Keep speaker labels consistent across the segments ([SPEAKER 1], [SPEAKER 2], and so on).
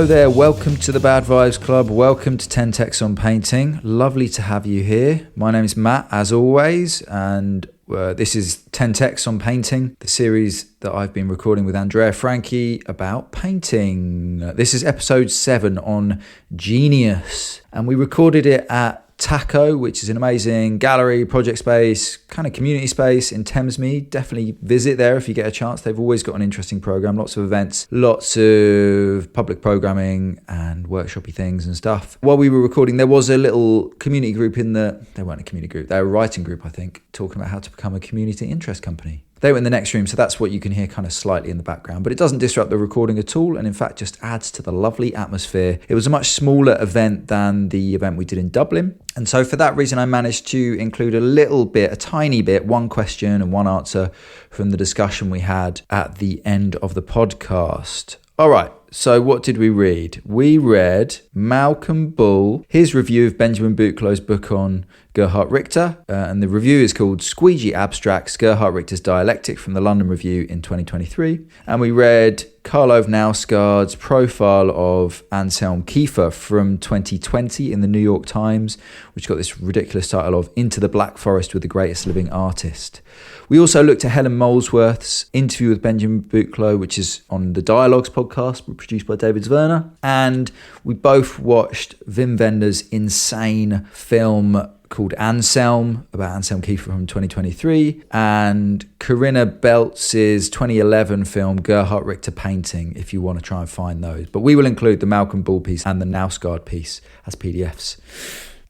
[SPEAKER 1] Hello there, welcome to the Bad Vibes Club, welcome to 10 Texts on Painting. Lovely to have you here. My name is Matt, as always, and this is 10 Texts on Painting, the series that I've been recording with Andrea Frankie about painting. This is episode 7 on Genius, and we recorded it at Taco, which is an amazing gallery, project space, kind of community space in Thamesmead. Definitely visit there if you get a chance. They've always got an interesting program, lots of events, lots of public programming and workshopy things and stuff. While we were recording, there was a little community group they weren't a community group, they were a writing group, I think, talking about how to become a community interest company. They were in the next room, so that's what you can hear kind of slightly in the background. But it doesn't disrupt the recording at all, and in fact just adds to the lovely atmosphere. It was a much smaller event than the event we did in Dublin. And so for that reason, I managed to include a tiny bit, one question and one answer from the discussion we had at the end of the podcast. All right, so what did we read? We read Malcom Bull, his review of Benjamin Buchloh's book on Gerhard Richter, and the review is called Squeegee Abstracts, Gerhard Richter's Dialectic from the London Review in 2023. And we read Karl Ove Knausgård's profile of Anselm Kiefer from 2020 in the New York Times, which got this ridiculous title of Into the Black Forest with the Greatest Living Artist. We also looked at Helen Molesworth's interview with Benjamin Buchloh, which is on the Dialogues podcast produced by David Zwerner. And we both watched Wim Wenders's insane film called Anselm, about Anselm Kiefer from 2023, and Corinna Beltz's 2011 film Gerhard Richter Painting, if you want to try and find those. But we will include the Malcom Bull piece and the Knausgaard piece as PDFs.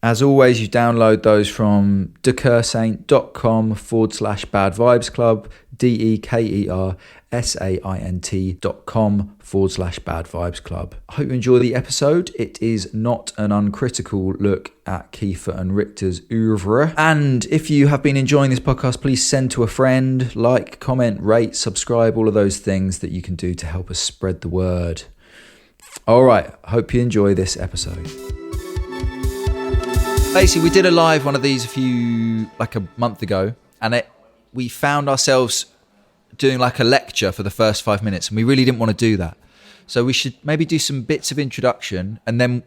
[SPEAKER 1] As always, you download those from dekersaint.com/Bad Vibes Club, dekersaint.com/Bad Vibes Club. I hope you enjoy the episode. It is not an uncritical look at Kiefer and Richter's oeuvre. And if you have been enjoying this podcast, please send to a friend, like, comment, rate, subscribe, all of those things that you can do to help us spread the word. All right, hope you enjoy this episode. Basically, we did a live one of these a month ago, and we found ourselves doing like a lecture for the first 5 minutes, and we really didn't want to do that. So we should maybe do some bits of introduction, and then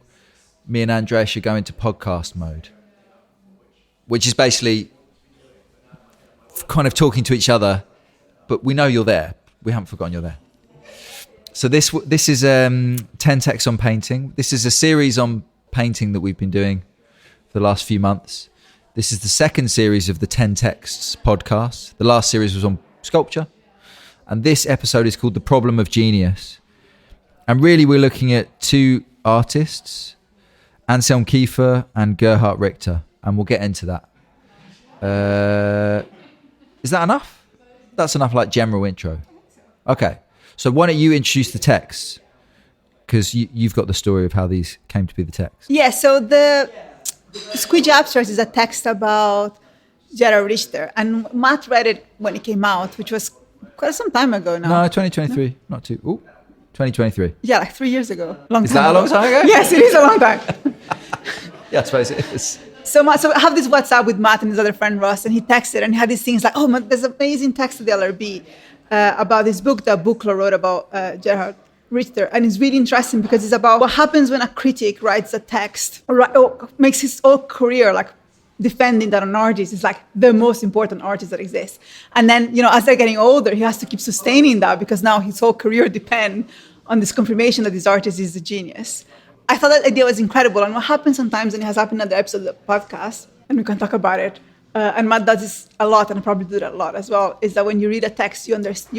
[SPEAKER 1] me and Andrea should go into podcast mode, which is basically kind of talking to each other, but we know you're there. We haven't forgotten you're there. So this is 10 Texts on Painting. This is a series on painting that we've been doing for the last few months. This is the second series of the 10 Texts podcast. The last series was on sculpture. And this episode is called The Problem of Genius. And really we're looking at two artists, Anselm Kiefer and Gerhard Richter. And we'll get into that. Is that enough? That's enough like general intro. Okay. So why don't you introduce the texts? Because you've got the story of how these came to be the text.
[SPEAKER 2] Yeah, so the Squeegee Abstracts is a text about Gerhard Richter. And Matt read it when it came out, which was quite some time ago now.
[SPEAKER 1] No, 2023. No? Not too. 2023.
[SPEAKER 2] Yeah, like 3 years ago.
[SPEAKER 1] Is that a long time ago?
[SPEAKER 2] Yes, it is a long time.
[SPEAKER 1] Yeah, I suppose it is.
[SPEAKER 2] So I have this WhatsApp with Matt and his other friend Ross, and he texted, and he had these things like, oh, man, there's an amazing text at the LRB about this book that Buchloh wrote about Gerhard Richter. And it's really interesting because it's about what happens when a critic writes a text or makes his whole career like defending that an artist is like the most important artist that exists. And then, as they're getting older, he has to keep sustaining that because now his whole career depends on this confirmation that this artist is a genius. I thought that idea was incredible. And what happens sometimes, and it has happened in other episodes of the podcast, and we can talk about it, and Matt does this a lot, and I probably do that a lot as well, is that when you read a text, you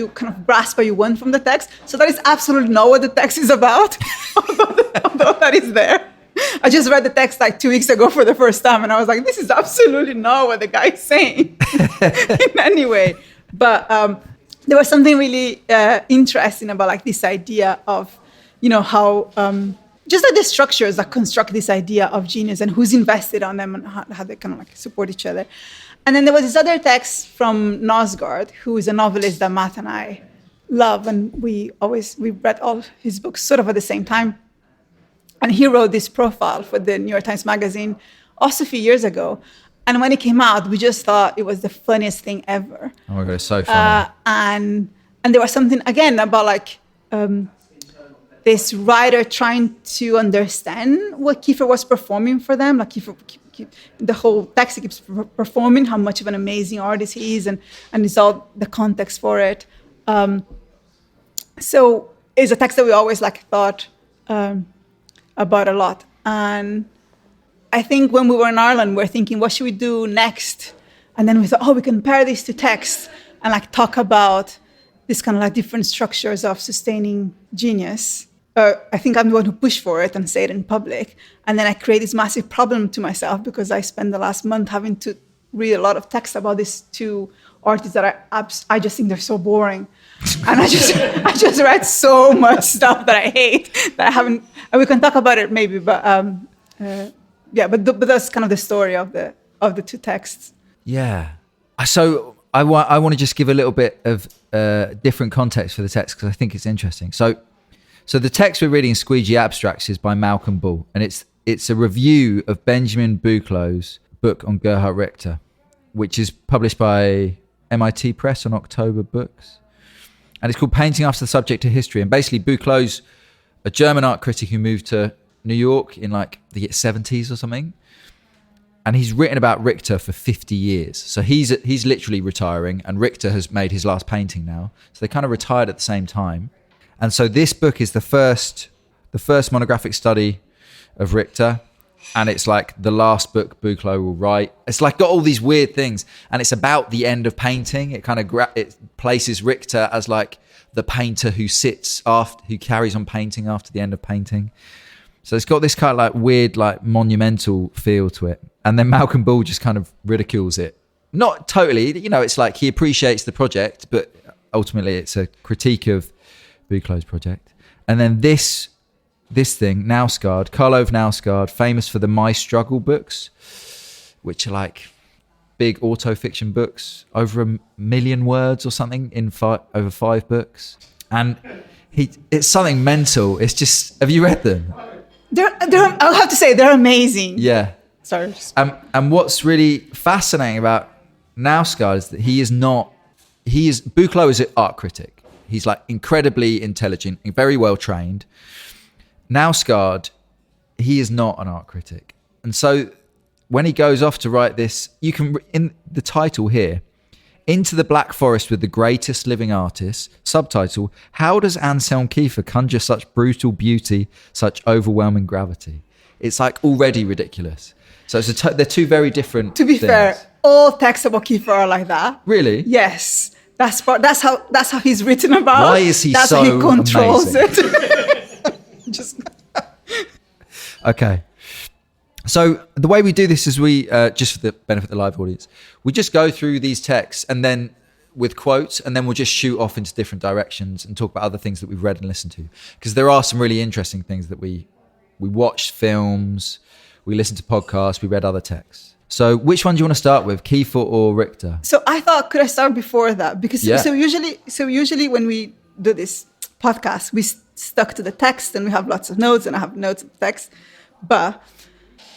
[SPEAKER 2] kind of grasp what you want from the text. So that is absolutely not what the text is about, although that is there. I just read the text like 2 weeks ago for the first time, and I was like, this is absolutely not what the guy is saying in any way. But there was something really interesting about like this idea of, how just like the structures that construct this idea of genius and who's invested on them and how they kind of like support each other. And then there was this other text from Knausgaard, who is a novelist that Matt and I love, and we read all his books sort of at the same time. And he wrote this profile for the New York Times Magazine also a few years ago. And when it came out, we just thought it was the funniest thing ever.
[SPEAKER 1] Oh my God, it's so funny.
[SPEAKER 2] And there was something, again, about like this writer trying to understand what Kiefer was performing for them. Like the whole text he keeps performing, how much of an amazing artist he is, and it's all the context for it. So it's a text that we always thought about a lot. And I think when we were in Ireland, we were thinking, what should we do next? And then we thought, we can pair these two texts and talk about this kind of different structures of sustaining genius. I think I'm the one who pushed for it and say it in public. And then I create this massive problem to myself because I spent the last month having to read a lot of text about these two artists that I just think they're so boring. And I just read so much stuff that I hate that I haven't, and we can talk about it maybe, but but that's kind of the story of the two texts.
[SPEAKER 1] Yeah. So I want to just give a little bit of different context for the text because I think it's interesting. So the text we're reading, Squeegee Abstracts, is by Malcom, and it's a review of Benjamin Buchloh's book on Gerhard Richter, which is published by MIT Press on October Books. And it's called Painting After the Subject of History. And basically Buchloh's a German art critic who moved to New York in the 70s or something. And he's written about Richter for 50 years. So he's literally retiring, and Richter has made his last painting now. So they kind of retired at the same time. And so this book is the first monographic study of Richter, and it's the last book Buchloh will write. It's got all these weird things, and it's about the end of painting. It kind of it places Richter as the painter who who carries on painting after the end of painting. So it's got this kind of weird, monumental feel to it. And then Malcom just kind of ridicules it. Not totally, it's he appreciates the project, but ultimately it's a critique of Buchloh's project. And then this thing, Knausgaard, Karl Ove Knausgård, famous for the My Struggle books, which are big auto-fiction books, over 1 million words or something in over 5 books. And it's something mental. It's just, have you read them?
[SPEAKER 2] I'll have to say, they're amazing.
[SPEAKER 1] Yeah.
[SPEAKER 2] Sorry.
[SPEAKER 1] And what's really fascinating about Knausgaard is that Buchloh is an art critic. He's incredibly intelligent, very well trained. Knausgaard, he is not an art critic. And so when he goes off to write this, you can, in the title here, Into the Black Forest with the Greatest Living Artists, subtitle, How Does Anselm Kiefer Conjure Such Brutal Beauty, Such Overwhelming Gravity? It's already ridiculous. So they're two very different
[SPEAKER 2] To be
[SPEAKER 1] things.
[SPEAKER 2] fair, all texts about Kiefer are like that.
[SPEAKER 1] Really?
[SPEAKER 2] Yes. That's how he's written about.
[SPEAKER 1] Why is he
[SPEAKER 2] that's
[SPEAKER 1] so
[SPEAKER 2] how he controls
[SPEAKER 1] amazing?
[SPEAKER 2] it.
[SPEAKER 1] Okay. So the way we do this is we, just for the benefit of the live audience, we just go through these texts and then with quotes, and then we'll just shoot off into different directions and talk about other things that we've read and listened to. Because there are some really interesting things that we watched films, we listened to podcasts, we read other texts. So which one do you want to start with, Kiefer or Richter?
[SPEAKER 2] So I thought, could I start before that? Because so usually when we do this podcast, we stuck to the text and we have lots of notes, and I have notes of text. But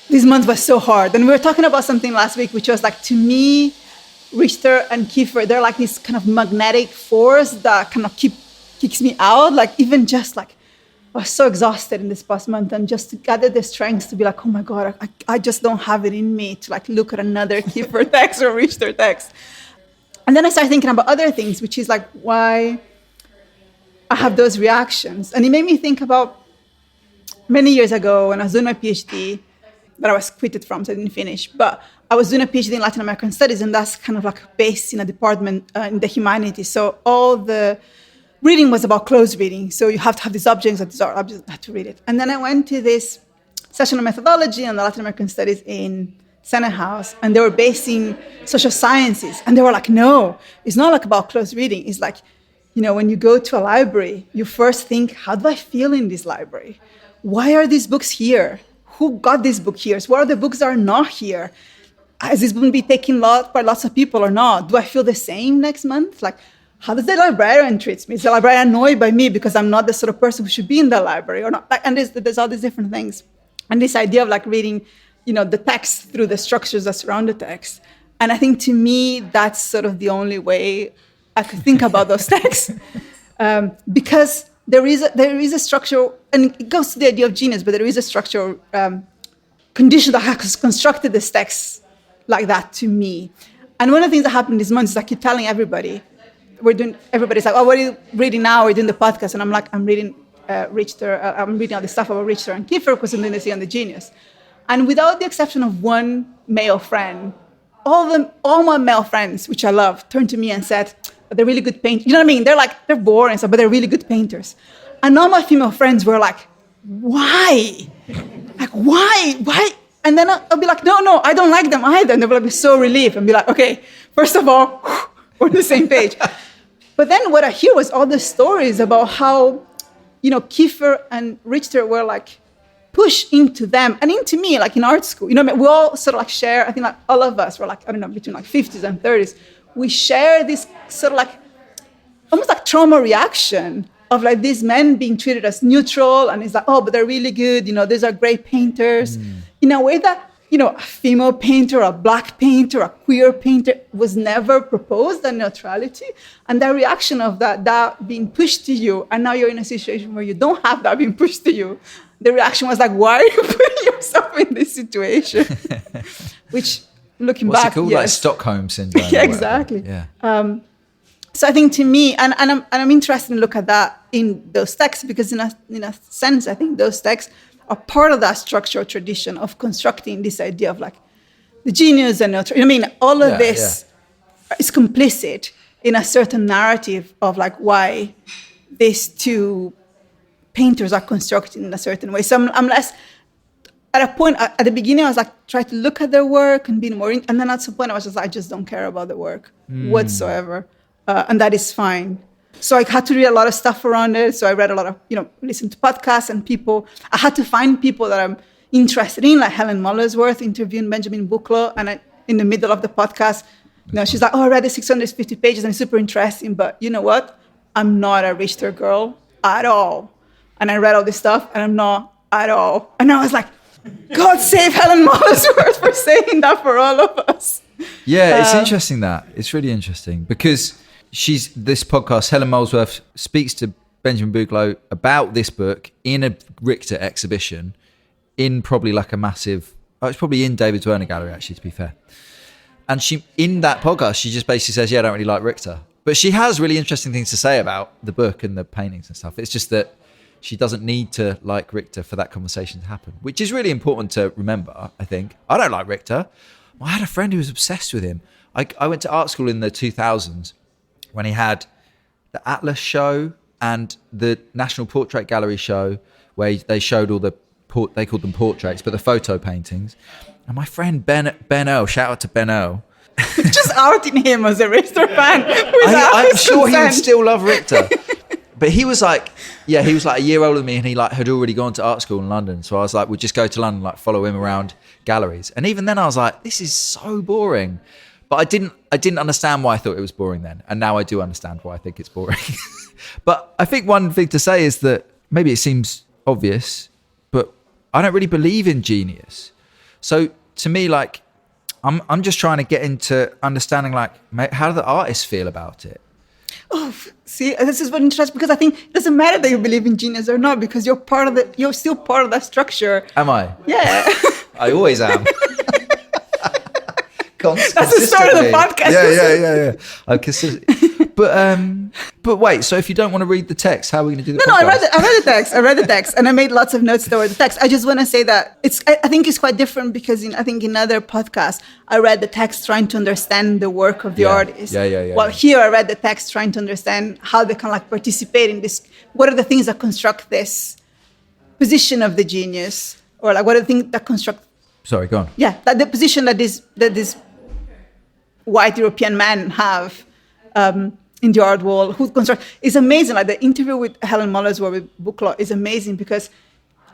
[SPEAKER 2] this month was so hard. And we were talking about something last week, which was to me, Richter and Kiefer, they're this kind of magnetic force that kind of kicks me out. Even just I was so exhausted in this past month, and just to gather the strength to be oh my God, I just don't have it in me to look at another Kiefer text or Richter text. And then I started thinking about other things, which is why I have those reactions. And it made me think about many years ago when I was doing my PhD, that I was quitted from, so I didn't finish. But I was doing a PhD in Latin American studies, and that's kind of based in a department in the humanities. So all the reading was about close reading. So you have to have these objects, and these are objects, I have to read it. And then I went to this session on methodology and the Latin American studies in Senate House, and they were based in social sciences. And they were no, it's not about close reading. It's when you go to a library, you first think, how do I feel in this library? Why are these books here? Who got this book here? What are the books that are not here? Is this going to be taken by lots of people or not? Do I feel the same next month? How does the librarian treat me? Is the librarian annoyed by me because I'm not the sort of person who should be in the library or not? And there's all these different things. And this idea of reading, the text through the structures that surround the text. And I think to me, that's sort of the only way I could think about those texts. Because there is a structure and it goes to the idea of genius, but there is a structural condition that has constructed this text like that to me. And one of the things that happened this month is I keep telling everybody, everybody's like, oh, what are you reading now? We're doing the podcast. And I'm like, I'm reading Richter, I'm reading all the stuff about Richter and Kiefer because I'm doing this on the genius. And without the exception of one male friend, all my male friends, which I love, turned to me and said, they're really good painters. You know what I mean? They're boring and stuff, but they're really good painters. And all my female friends were like, why? Like, why? And then I'll be like, no, I don't like them either. And they'll be so relieved and be like, okay, first of all, we're on the same page. But then what I hear was all the stories about how, Kiefer and Richter were like pushed into them and into me, like in art school. We all sort of like share, I think like all of us were like, I don't know, between like 50s and 30s. We share this sort of like, almost like trauma reaction of like these men being treated as neutral, and it's like, oh, but they're really good, these are great painters. In a way that, a female painter, a black painter, a queer painter was never proposed, that neutrality. And the reaction of that being pushed to you, and now you're in a situation where you don't have that being pushed to you. The reaction was like, why are you putting yourself in this situation? Which, looking
[SPEAKER 1] What's
[SPEAKER 2] back,
[SPEAKER 1] it called?
[SPEAKER 2] yes.
[SPEAKER 1] Like Stockholm syndrome.
[SPEAKER 2] Yeah, exactly.
[SPEAKER 1] Yeah.
[SPEAKER 2] So I think to me, and I'm interested in look at that in those texts, because in a sense, I think those texts are part of that structural tradition of constructing this idea of like the genius and neutral. All of this is complicit in a certain narrative of like why these two painters are constructed in a certain way. So I'm less, at a point, at the beginning, I was like, try to look at their work and be more, and then at some point I was just like, I just don't care about the work whatsoever. And that is fine. So I had to read a lot of stuff around it. So I read a lot of, listen to podcasts and people. I had to find people that I'm interested in, like Helen Molesworth interviewing Benjamin Buchloh. And in the middle of the podcast, she's like, oh, I read the 650 pages and it's super interesting. But you know what? I'm not a Richter girl at all. And I read all this stuff and I'm not at all. And I was like, God save Helen Molesworth for saying that for all of us.
[SPEAKER 1] Yeah, it's interesting that. It's really interesting because this podcast, Helen Molesworth, speaks to Benjamin Buchloh about this book in a Richter exhibition in probably like a massive, it's probably in David's Werner Gallery, actually, to be fair. And in that podcast, she just basically says, yeah, I don't really like Richter. But she has really interesting things to say about the book and the paintings and stuff. It's just that she doesn't need to like Richter for that conversation to happen, which is really important to remember, I think. I don't like Richter. I had a friend who was obsessed with him. I went to art school in the 2000s when he had the Atlas show and the National Portrait Gallery show where they showed all they called them portraits, but the photo paintings. And my friend Ben Earl, shout out to Ben Earl.
[SPEAKER 2] Just outing him as a Richter fan.
[SPEAKER 1] I'm sure he would still love Richter. But he was like a year older than me, and he like had already gone to art school in London. So I was like, we'd just go to London, like follow him around galleries. And even then I was like, this is so boring. But I didn't understand why I thought it was boring then. And now I do understand why I think it's boring. But I think one thing to say is that maybe it seems obvious, but I don't really believe in genius. So to me, like, I'm just trying to get into understanding, like, how do the artists feel about it?
[SPEAKER 2] Oh, see, this is very interesting because I think it doesn't matter that you believe in genius or not because you're still part of that structure.
[SPEAKER 1] Am I?
[SPEAKER 2] Yeah.
[SPEAKER 1] I always am.
[SPEAKER 2] That's the start of the podcast.
[SPEAKER 1] Yeah. But wait, so if you don't want to read the text, how are we going to do the podcast?
[SPEAKER 2] No, I read the text and I made lots of notes toward the text. I just want to say that I think it's quite different because I think in other podcasts, I read the text trying to understand the work of the artist.
[SPEAKER 1] Yeah.
[SPEAKER 2] While here I read the text trying to understand how they can like participate in this. What are the things that construct this position of the genius? Or like what are the things that construct...
[SPEAKER 1] Sorry, go on.
[SPEAKER 2] Yeah, that the position that this white European men have in the art world, who construct, is amazing. Like the interview with Helen Molesworth with Buchloh is amazing because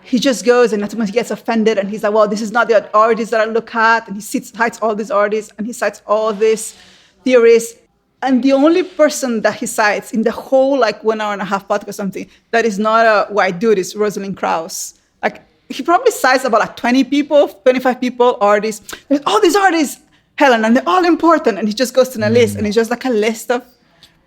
[SPEAKER 2] he just goes and he gets offended and he's like, well, this is not the artists that I look at. And he cites all these artists and he cites all these theorists. And the only person that he cites in the whole like 1 hour and a half podcast or something that is not a white dude is Rosalind Krauss. Like he probably cites about like 20 people, 25 people, artists. There's all these artists, Helen, and they're all important. And he just goes to the list and it's just like a list of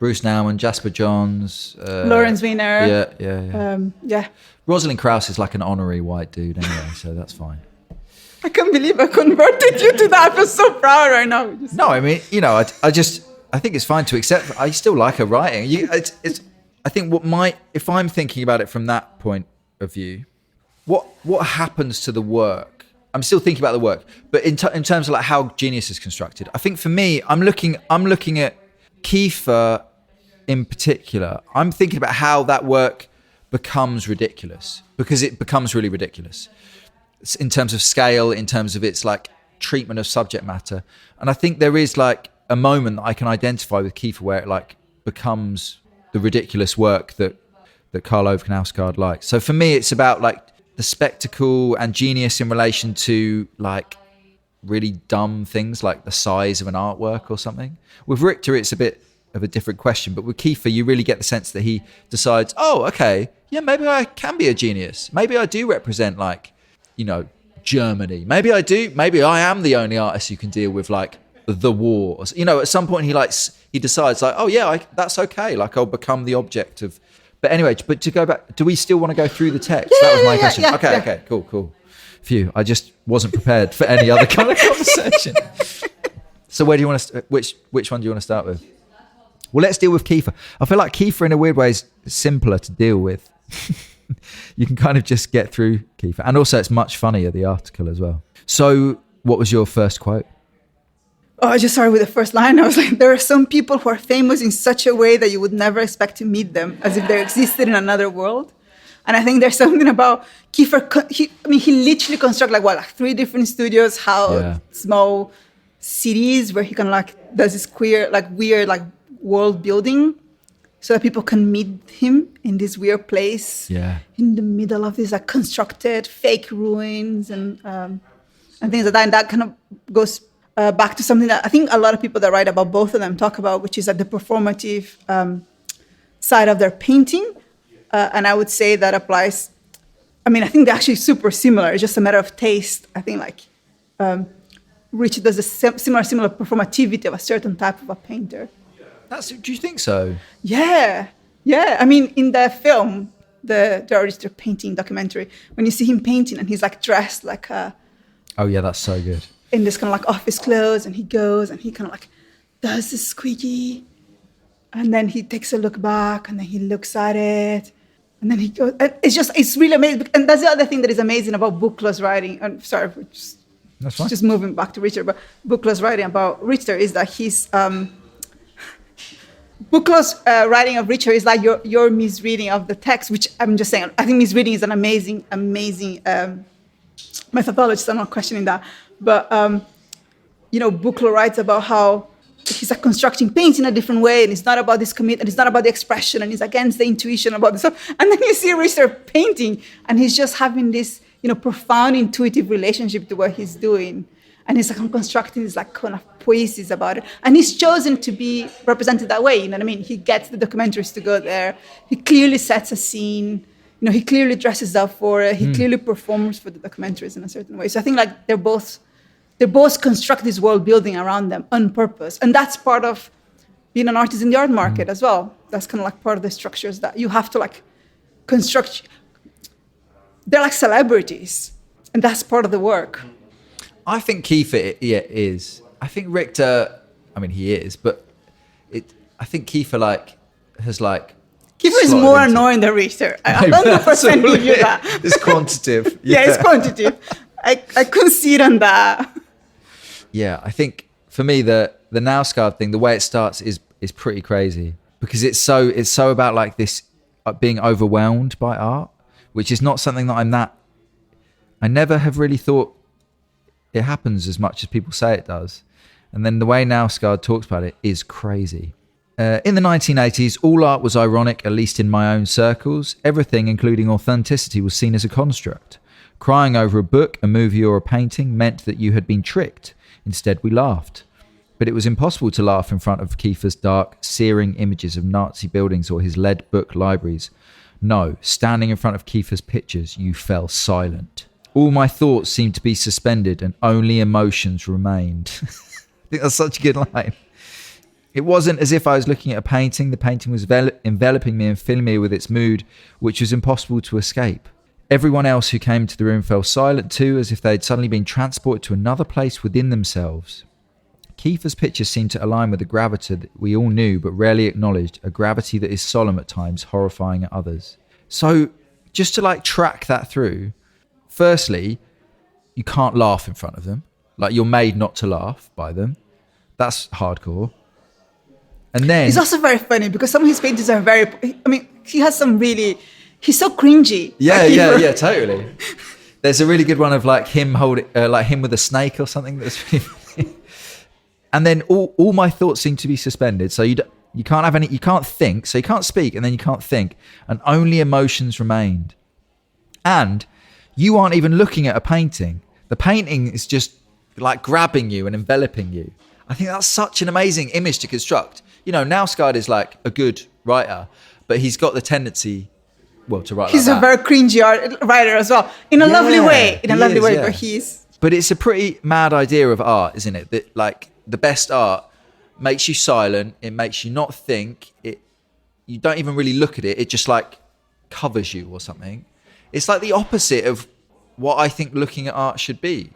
[SPEAKER 1] Bruce Nauman, Jasper Johns.
[SPEAKER 2] Lawrence Wiener.
[SPEAKER 1] Yeah. Rosalind Krauss is like an honorary white dude anyway, so that's fine.
[SPEAKER 2] I can't believe I converted you to that. I feel so proud right now.
[SPEAKER 1] No, I mean, I think it's fine to accept. I still like her writing. I think if I'm thinking about it from that point of view, what happens to the work? I'm still thinking about the work, but in terms of like how genius is constructed, I think for me, I'm looking at Kiefer in particular. I'm thinking about how that work becomes ridiculous, because it becomes really ridiculous in terms of scale, in terms of its like treatment of subject matter. And I think there is like a moment that I can identify with Kiefer where it like becomes the ridiculous work that Karl Ove Knausgård likes. So for me, it's about like the spectacle and genius in relation to like really dumb things like the size of an artwork or something. With Richter, it's a bit of a different question, but with Kiefer, you really get the sense that he decides, oh, okay, yeah, maybe I can be a genius. Maybe I do represent like, Germany. Maybe I am the only artist who can deal with like the war. At some point he decides like, oh yeah, that's okay. Like I'll become the object of. But anyway, but to go back, do we still want to go through the text? That was my question. Okay, cool. Phew, I just wasn't prepared for any other kind of conversation. So where do you want to? Which one do you want to start with? Well, let's deal with Kiefer. I feel like Kiefer in a weird way is simpler to deal with. You can kind of just get through Kiefer. And also it's much funnier, the article as well. So what was your first quote?
[SPEAKER 2] Oh, I just started with the first line. I was like, there are some people who are famous in such a way that you would never expect to meet them, as if they existed in another world. And I think there's something about Kiefer. He literally constructed like 3 different studios, small cities where he kind of like does this weird world building, so that people can meet him in this weird place, in the middle of these like constructed fake ruins and things like that. And that kind of goes back to something that I think a lot of people that write about both of them talk about, which is like the performative side of their painting. And I would say that applies. I mean, I think they're actually super similar. It's just a matter of taste. I think like Richard does a similar performativity of a certain type of a painter.
[SPEAKER 1] Do you think so?
[SPEAKER 2] Yeah. I mean, in the film, the Gerhard Richter painting documentary, when you see him painting and he's like dressed like a...
[SPEAKER 1] Oh yeah, that's so good.
[SPEAKER 2] In this kind of like office clothes, and he goes and he kind of like does the squeegee, and then he takes a look back and then he looks at it, and then he goes... It's really amazing. And that's the other thing that is amazing about Buchloh's writing. I'm sorry for just moving back to Richter, but Buchloh's writing about Richter is that he's... Buchloh's writing of Richter is like your misreading of the text, which I'm just saying, I think misreading is an amazing methodology, so I'm not questioning that. But, Buchloh writes about how he's like constructing paints in a different way, and it's not about this commit, and it's not about the expression, and he's against the intuition about this stuff. And then you see Richter painting, and he's just having this, profound intuitive relationship to what he's doing. And he's like constructing these like kind of poiesis about it. And he's chosen to be represented that way. You know what I mean? He gets the documentaries to go there. He clearly sets a scene. He clearly dresses up for it. He clearly performs for the documentaries in a certain way. So I think like they both construct this world building around them on purpose. And that's part of being an artist in the art market as well. That's kind of like part of the structures that you have to like construct. They're like celebrities. And that's part of the work.
[SPEAKER 1] I think Kiefer, is. I think Richter, he is, but I think Kiefer Kiefer
[SPEAKER 2] is more annoying than Richter. I 100% give you that.
[SPEAKER 1] It's quantitative.
[SPEAKER 2] Yeah, it's quantitative. I concede on that.
[SPEAKER 1] Yeah, I think for me the Knausgaard thing, the way it starts is pretty crazy, because it's so about like this being overwhelmed by art, which is not something that I never have really thought it happens as much as people say it does. And then the way Knausgaard talks about it is crazy. In the 1980s, all art was ironic, at least in my own circles. Everything, including authenticity, was seen as a construct. Crying over a book, a movie or a painting meant that you had been tricked. Instead, we laughed. But it was impossible to laugh in front of Kiefer's dark, searing images of Nazi buildings or his lead book libraries. No, standing in front of Kiefer's pictures, you fell silent. All my thoughts seemed to be suspended and only emotions remained. I think that's such a good line. It wasn't as if I was looking at a painting. The painting was enveloping me and filling me with its mood, which was impossible to escape. Everyone else who came to the room fell silent too, as if they had suddenly been transported to another place within themselves. Kiefer's pictures seemed to align with the gravity that we all knew but rarely acknowledged, a gravity that is solemn at times, horrifying at others. So, just to like track that through, firstly, you can't laugh in front of them. Like, you're made not to laugh by them. That's hardcore. And then...
[SPEAKER 2] It's also very funny because some of his paintings are very... I mean, he has some really... He's so cringy.
[SPEAKER 1] Yeah, totally. There's a really good one of like him holding... like him with a snake or something. That's really... And then all my thoughts seem to be suspended. So you can't have any... You can't think. So you can't speak and then you can't think. And only emotions remained. And you aren't even looking at a painting. The painting is just like grabbing you and enveloping you. I think that's such an amazing image to construct. You know, Knausgaard is like a good writer, but he's got the tendency, well, to write
[SPEAKER 2] he's
[SPEAKER 1] like that.
[SPEAKER 2] He's a very cringy writer as well. In a lovely way. But he's...
[SPEAKER 1] But it's a pretty mad idea of art, isn't it? That like the best art makes you silent. It makes you not think. You don't even really look at it. It just like covers you or something. It's like the opposite of what I think looking at art should be.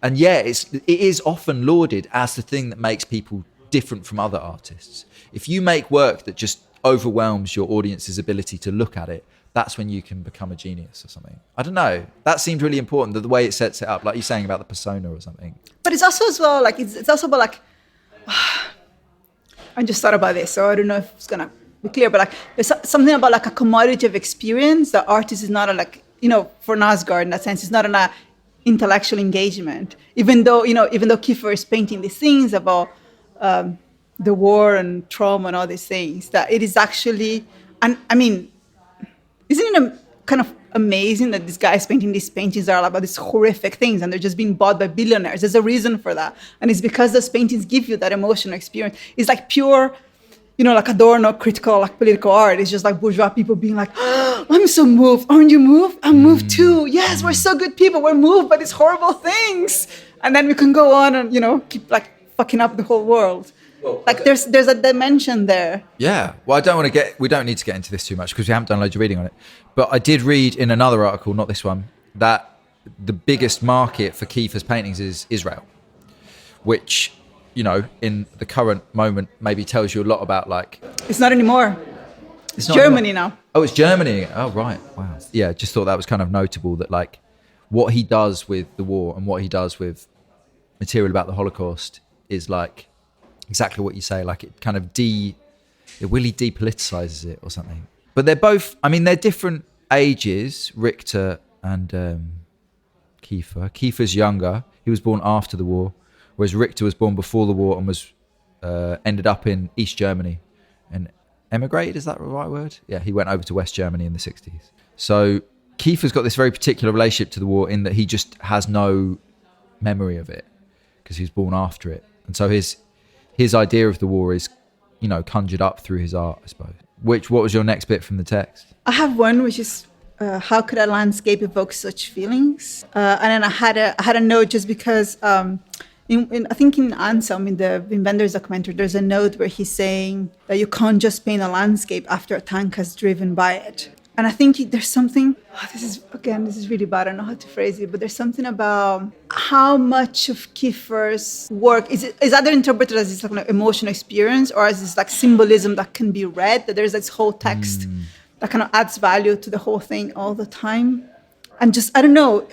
[SPEAKER 1] And yeah, it is often lauded as the thing that makes people different from other artists. If you make work that just overwhelms your audience's ability to look at it, that's when you can become a genius or something. I don't know. That seemed really important, the way it sets it up, like you're saying about the persona or something.
[SPEAKER 2] But it's also as well, like, it's also about like, I just thought about this, so I don't know if it's going to be clear, but like, there's something about like a commodity of experience. The artist is not a, like, you know, for Knausgaard in that sense, it's not an intellectual engagement. Even though Kiefer is painting these things about the war and trauma and all these things, that it is actually, and I mean, isn't it kind of amazing that this guy is painting these paintings that are about these horrific things and they're just being bought by billionaires? There's a reason for that. And it's because those paintings give you that emotional experience. It's like pure, you know, like Adorno critical, like political art. It's just like bourgeois people being like, oh, I'm so moved. Aren't you moved? I'm moved too. Yes, we're so good people. We're moved by these horrible things. And then we can go on and, you know, keep like fucking up the whole world. Well, like there's a dimension there.
[SPEAKER 1] Yeah. Well, we don't need to get into this too much because we haven't done loads of reading on it. But I did read in another article, not this one, that the biggest market for Kiefer's paintings is Israel, which, you know, in the current moment maybe tells you a lot about like...
[SPEAKER 2] It's not anymore. It's Germany now.
[SPEAKER 1] Oh, it's Germany. Oh, right. Wow. Yeah, just thought that was kind of notable that like what he does with the war and what he does with material about the Holocaust is like exactly what you say. Like it kind of it really depoliticizes it or something. But they're both, I mean, they're different ages, Richter and Kiefer. Kiefer's younger. He was born after the war, whereas Richter was born before the war and was ended up in East Germany and emigrated, is that the right word? Yeah, he went over to West Germany in the 60s. So Kiefer's got this very particular relationship to the war in that he just has no memory of it because he was born after it. And so his idea of the war is, you know, conjured up through his art, I suppose. What was your next bit from the text?
[SPEAKER 2] I have one, which is, how could a landscape evoke such feelings? And then I had a note just because, I think in Anselm, in the Inventor's documentary, there's a note where he's saying that you can't just paint a landscape after a tank has driven by it. And I think there's something, this is really bad, I don't know how to phrase it, but there's something about how much of Kiefer's work, is either interpreted as this like an emotional experience or as this like symbolism that can be read, that there's this whole text that kind of adds value to the whole thing all the time. And just, I don't know,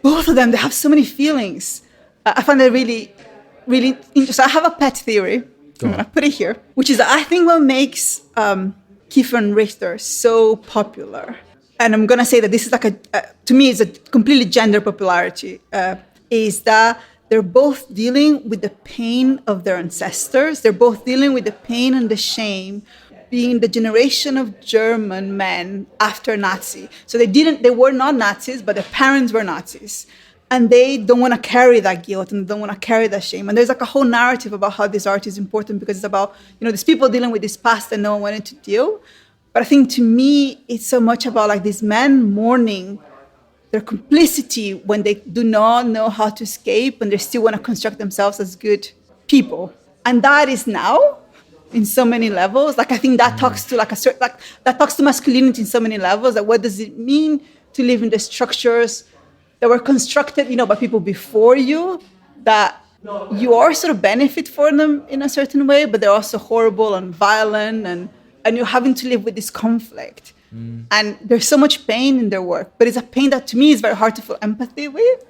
[SPEAKER 2] both of them, they have so many feelings. I find it really, really interesting. I have a pet theory, I'm going to put it here, which is that I think what makes... Kiefer and Richter so popular, and I'm gonna say that this is like to me it's a completely gender popularity, is that they're both dealing with the pain of their ancestors. They're both dealing with the pain and the shame being the generation of German men after Nazi. So they were not Nazis, but their parents were Nazis. And they don't want to carry that guilt and they don't want to carry that shame. And there's like a whole narrative about how this art is important because it's about, you know, these people dealing with this past that no one wanted to deal. But I think to me, it's so much about like these men mourning their complicity when they do not know how to escape and they still want to construct themselves as good people. And that is now, in so many levels. Like I think that talks to like a certain, like that talks to masculinity in so many levels. Like what does it mean to live in the structures that were constructed, by people before you, that you are sort of benefit for them in a certain way, but they're also horrible and violent, and you're having to live with this conflict. And there's so much pain in their work, but it's a pain that to me is very hard to feel empathy with.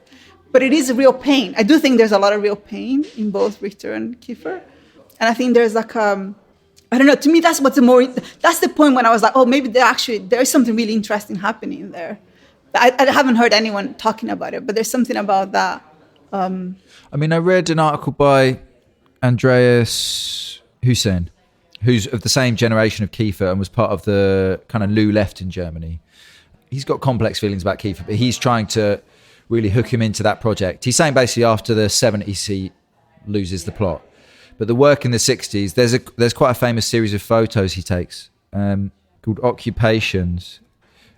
[SPEAKER 2] But it is a real pain. I do think there's a lot of real pain in both Richter and Kiefer. And I think there's like, I don't know, to me that's the point when I was like, oh, maybe there is something really interesting happening there. I haven't heard anyone talking about it, but there's something about that.
[SPEAKER 1] I read an article by Andreas Hussein, who's of the same generation of Kiefer and was part of the kind of New Left in Germany. He's got complex feelings about Kiefer, but he's trying to really hook him into that project. He's saying basically after the 70s he loses the plot. But the work in the 60s, there's quite a famous series of photos he takes called Occupations.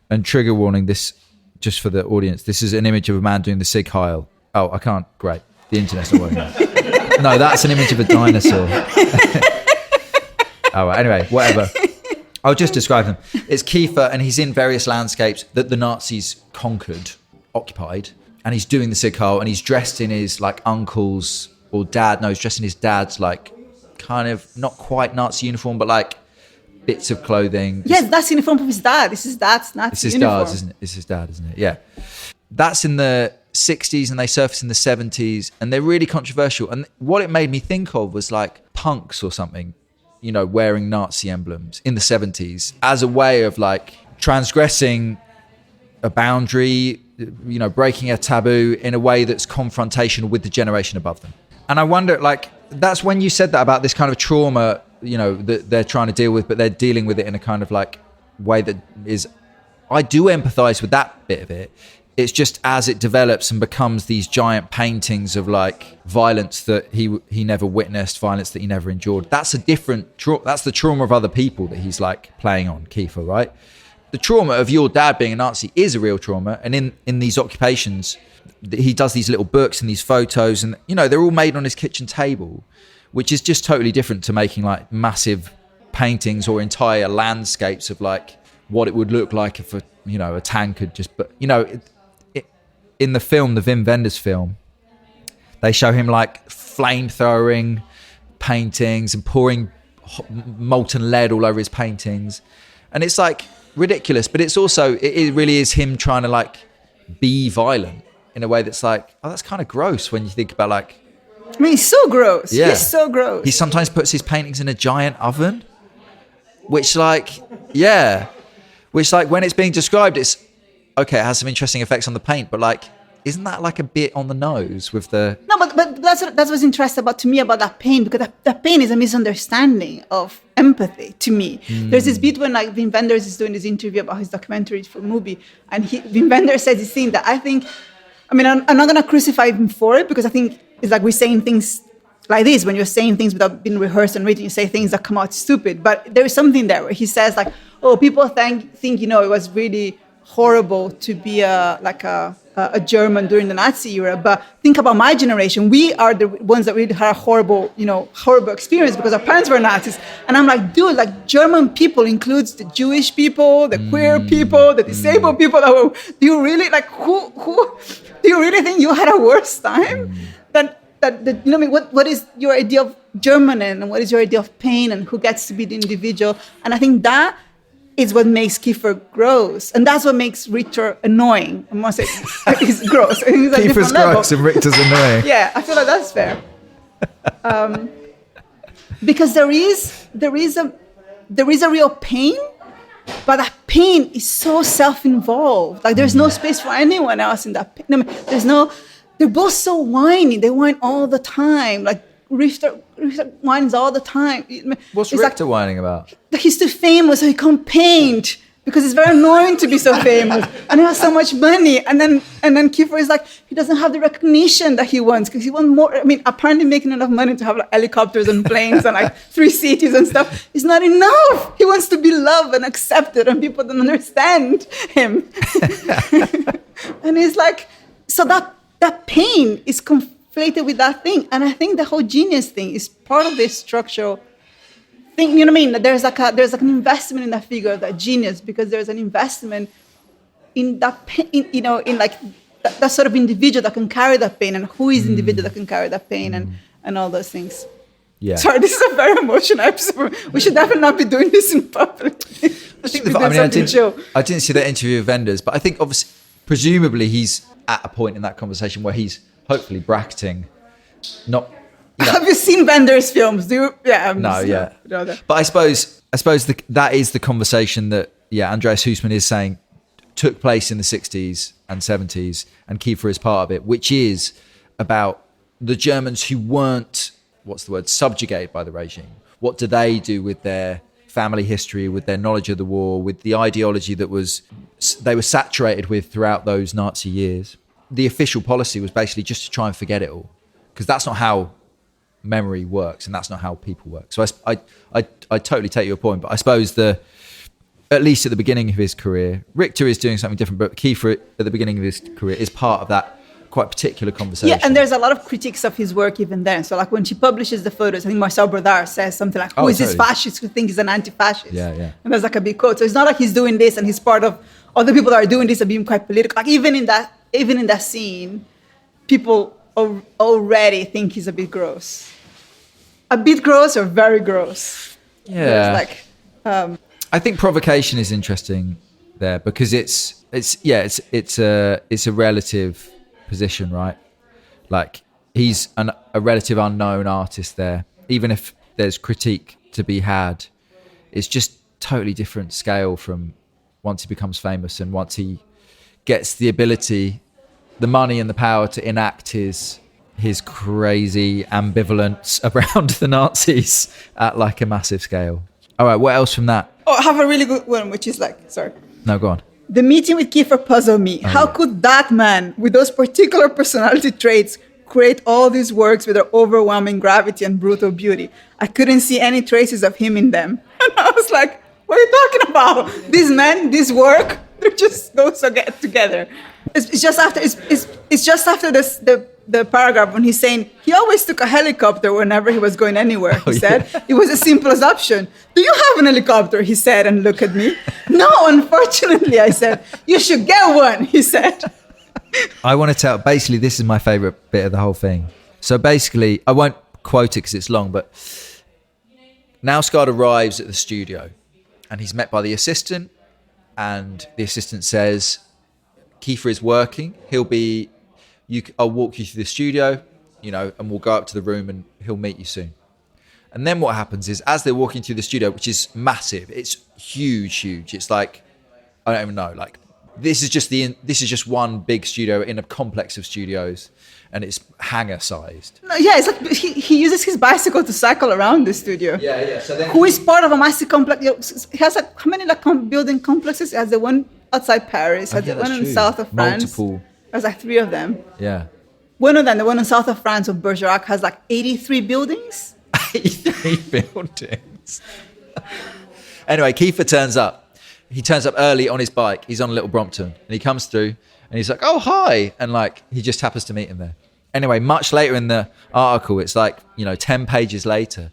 [SPEAKER 1] And trigger warning, this, just for the audience, this is an image of a man doing the Sig Heil. Oh, I can't. Great. The internet's not working. No, that's an image of a dinosaur. Oh, well, anyway, whatever. I'll just describe them. It's Kiefer, and he's in various landscapes that the Nazis conquered, occupied, and he's doing the Sig Heil, and he's dressed in his like uncle's or dad. No, he's dressed in his dad's like kind of not quite Nazi uniform, but like bits of clothing.
[SPEAKER 2] Yes, that's the uniform of his dad. This is dad's Nazi
[SPEAKER 1] It's his
[SPEAKER 2] uniform.
[SPEAKER 1] dad's, isn't it? It's his dad, isn't it? Yeah. That's in the 60s, and they surface in the 70s, and they're really controversial. And what it made me think of was like punks or something, wearing Nazi emblems in the 70s as a way of like transgressing a boundary, breaking a taboo in a way that's confrontational with the generation above them. And I wonder, like, that's when you said that about this kind of trauma, that they're trying to deal with, but they're dealing with it in a kind of like way that is, I do empathize with that bit of it. It's just as it develops and becomes these giant paintings of like violence that he never witnessed, violence that he never endured. That's a different that's the trauma of other people that he's like playing on, Kiefer, right? The trauma of your dad being a Nazi is a real trauma. And in these occupations, he does these little books and these photos, and they're all made on his kitchen table, which is just totally different to making like massive paintings or entire landscapes of like what it would look like if a tank could just, but in the film, the Wim Wenders film, they show him like flamethrowing paintings and pouring molten lead all over his paintings. And it's like ridiculous, but it's also, it really is him trying to like be violent in a way that's like, oh, that's kind of gross when you think about like...
[SPEAKER 2] He's so gross.
[SPEAKER 1] Yeah.
[SPEAKER 2] He's so gross.
[SPEAKER 1] He sometimes puts his paintings in a giant oven, which like when it's being described, it's, okay, it has some interesting effects on the paint, but like, isn't that like a bit on the nose with the...
[SPEAKER 2] No, but that's what's interesting about that pain, because that pain is a misunderstanding of empathy to me. There's this bit when like Wim Wenders is doing this interview about his documentary for movie, and Wim Wenders says this thing that I think, I'm not going to crucify him for it, because I think it's like we're saying things like this, when you're saying things without being rehearsed and written, you say things that come out stupid. But there is something there where he says like, oh, people think it was really horrible to be a German during the Nazi era, but think about my generation. We are the ones that really had a horrible experience because our parents were Nazis. And I'm like, dude, like German people includes the Jewish people, the queer people, the disabled people. Do you really like who? Do you really think you had a worse time? What is your idea of German, and what is your idea of pain, and who gets to be the individual? And I think that is what makes Kiefer gross, and that's what makes Richter annoying. I must say, he's gross.
[SPEAKER 1] Kiefer's gross and Richter's annoying.
[SPEAKER 2] Yeah, I feel like that's fair. Because there is a real pain, but that pain is so self-involved. Like there's no space for anyone else in that pain. They're both so whiny. They whine all the time. Like Richter whines all the time.
[SPEAKER 1] What's Richter whining about?
[SPEAKER 2] He's too famous, so he can't paint because it's very annoying to be so famous, and he has so much money. And then Kiefer is like, he doesn't have the recognition that he wants because he wants more. Apparently making enough money to have like helicopters and planes and like 3 cities and stuff is not enough. He wants to be loved and accepted, and people don't understand him. And he's like, so that pain is conflated with that thing. And I think the whole genius thing is part of this structural think, you know what I mean? That there's an investment in that figure, that genius, because there's an investment in that pain, in like that sort of individual that can carry that pain, and who is the individual that can carry that pain, and all those things.
[SPEAKER 1] Yeah.
[SPEAKER 2] Sorry, this is a very emotional episode. We should definitely not be doing this in public.
[SPEAKER 1] I think I didn't see that interview with Vendors, but I think obviously, presumably, he's at a point in that conversation where he's hopefully bracketing. Not.
[SPEAKER 2] Have you seen Vendors films? Do you? Yeah.
[SPEAKER 1] But I suppose that is the conversation that Andreas Huysman is saying took place in the 60s and 70s, and Kiefer is part of it, which is about the Germans who weren't, subjugated by the regime. What do they do with their family history, with their knowledge of the war, with the ideology that they were saturated with throughout those Nazi years? The official policy was basically just to try and forget it all, because that's not how memory works, and that's not how people work. So I totally take your point, but I suppose at least at the beginning of his career, Richter is doing something different, but Kiefer at the beginning of his career is part of that quite particular conversation.
[SPEAKER 2] Yeah, and there's a lot of critiques of his work even then. So like when she publishes the photos, I think Marcel Brodard says something like, who is this fascist who thinks he's an anti-fascist?
[SPEAKER 1] Yeah.
[SPEAKER 2] And there's like a big quote. So it's not like he's doing this and he's part of other people that are doing this and being quite political. Like even in that scene, people already think he's a bit gross. A bit gross or very gross.
[SPEAKER 1] Yeah. I think provocation is interesting there, because it's a relative position, right? Like he's a relative unknown artist there. Even if there's critique to be had, it's just totally different scale from once he becomes famous and once he gets the ability, the money and the power to enact his crazy ambivalence around the Nazis at like a massive scale. All right, what else from that?
[SPEAKER 2] Oh, I have a really good one, which is sorry.
[SPEAKER 1] No, go on.
[SPEAKER 2] The meeting with Kiefer puzzled me. How could that man, with those particular personality traits, create all these works with their overwhelming gravity and brutal beauty? I couldn't see any traces of him in them. And I was like, what are you talking about? These men, this work, they just go so get together. It's just after the paragraph when he's saying he always took a helicopter whenever he was going anywhere. He said it was the simplest option. Do you have an helicopter? He said, and looked at me. No, unfortunately, I said. You should get one, he said.
[SPEAKER 1] I want to tell, basically, this is my favorite bit of the whole thing. So basically, I won't quote it because it's long, but Knausgaard arrives at the studio and he's met by the assistant, and the assistant says, Kiefer is working. I'll walk you through the studio, and we'll go up to the room and he'll meet you soon. And then what happens is, as they're walking through the studio, which is massive, it's huge. It's like, I don't even know, like this is just one big studio in a complex of studios, and it's hangar sized.
[SPEAKER 2] Yeah, it's like he uses his bicycle to cycle around the studio.
[SPEAKER 1] Yeah. So then
[SPEAKER 2] who is part of a massive complex? He has how many building complexes? He has the one outside Paris, has the one in the south of France.
[SPEAKER 1] Multiple.
[SPEAKER 2] There's like 3 of them.
[SPEAKER 1] Yeah.
[SPEAKER 2] One of them, the one in south of France of Bergerac, has like 83 buildings.
[SPEAKER 1] 83 buildings. Anyway, Kiefer turns up. He turns up early on his bike. He's on a little Brompton, and he comes through and he's like, oh, hi. And like, he just happens to meet him there. Anyway, much later in the article, it's like, 10 pages later,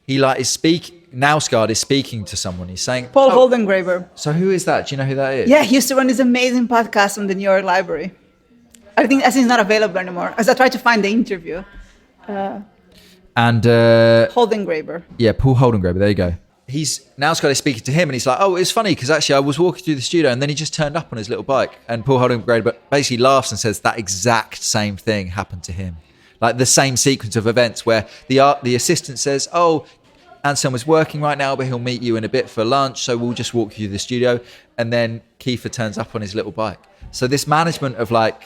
[SPEAKER 1] he Knausgaard is speaking to someone. He's saying,
[SPEAKER 2] Paul Holdengraber.
[SPEAKER 1] So who is that? Do you know who that is?
[SPEAKER 2] Yeah, he used to run this amazing podcast on the New York Library. I think it's not available anymore, as I tried to find the interview. Holdengraber.
[SPEAKER 1] Yeah, Paul Holdengraber. There you go. Knausgaard is speaking to him, and he's like, oh, it's funny because actually I was walking through the studio and then he just turned up on his little bike. And Paul Holdengraber basically laughs and says that exact same thing happened to him. Like the same sequence of events where the assistant says, oh, Anselm is working right now, but he'll meet you in a bit for lunch, so we'll just walk you through the studio. And then Kiefer turns up on his little bike. So this management of like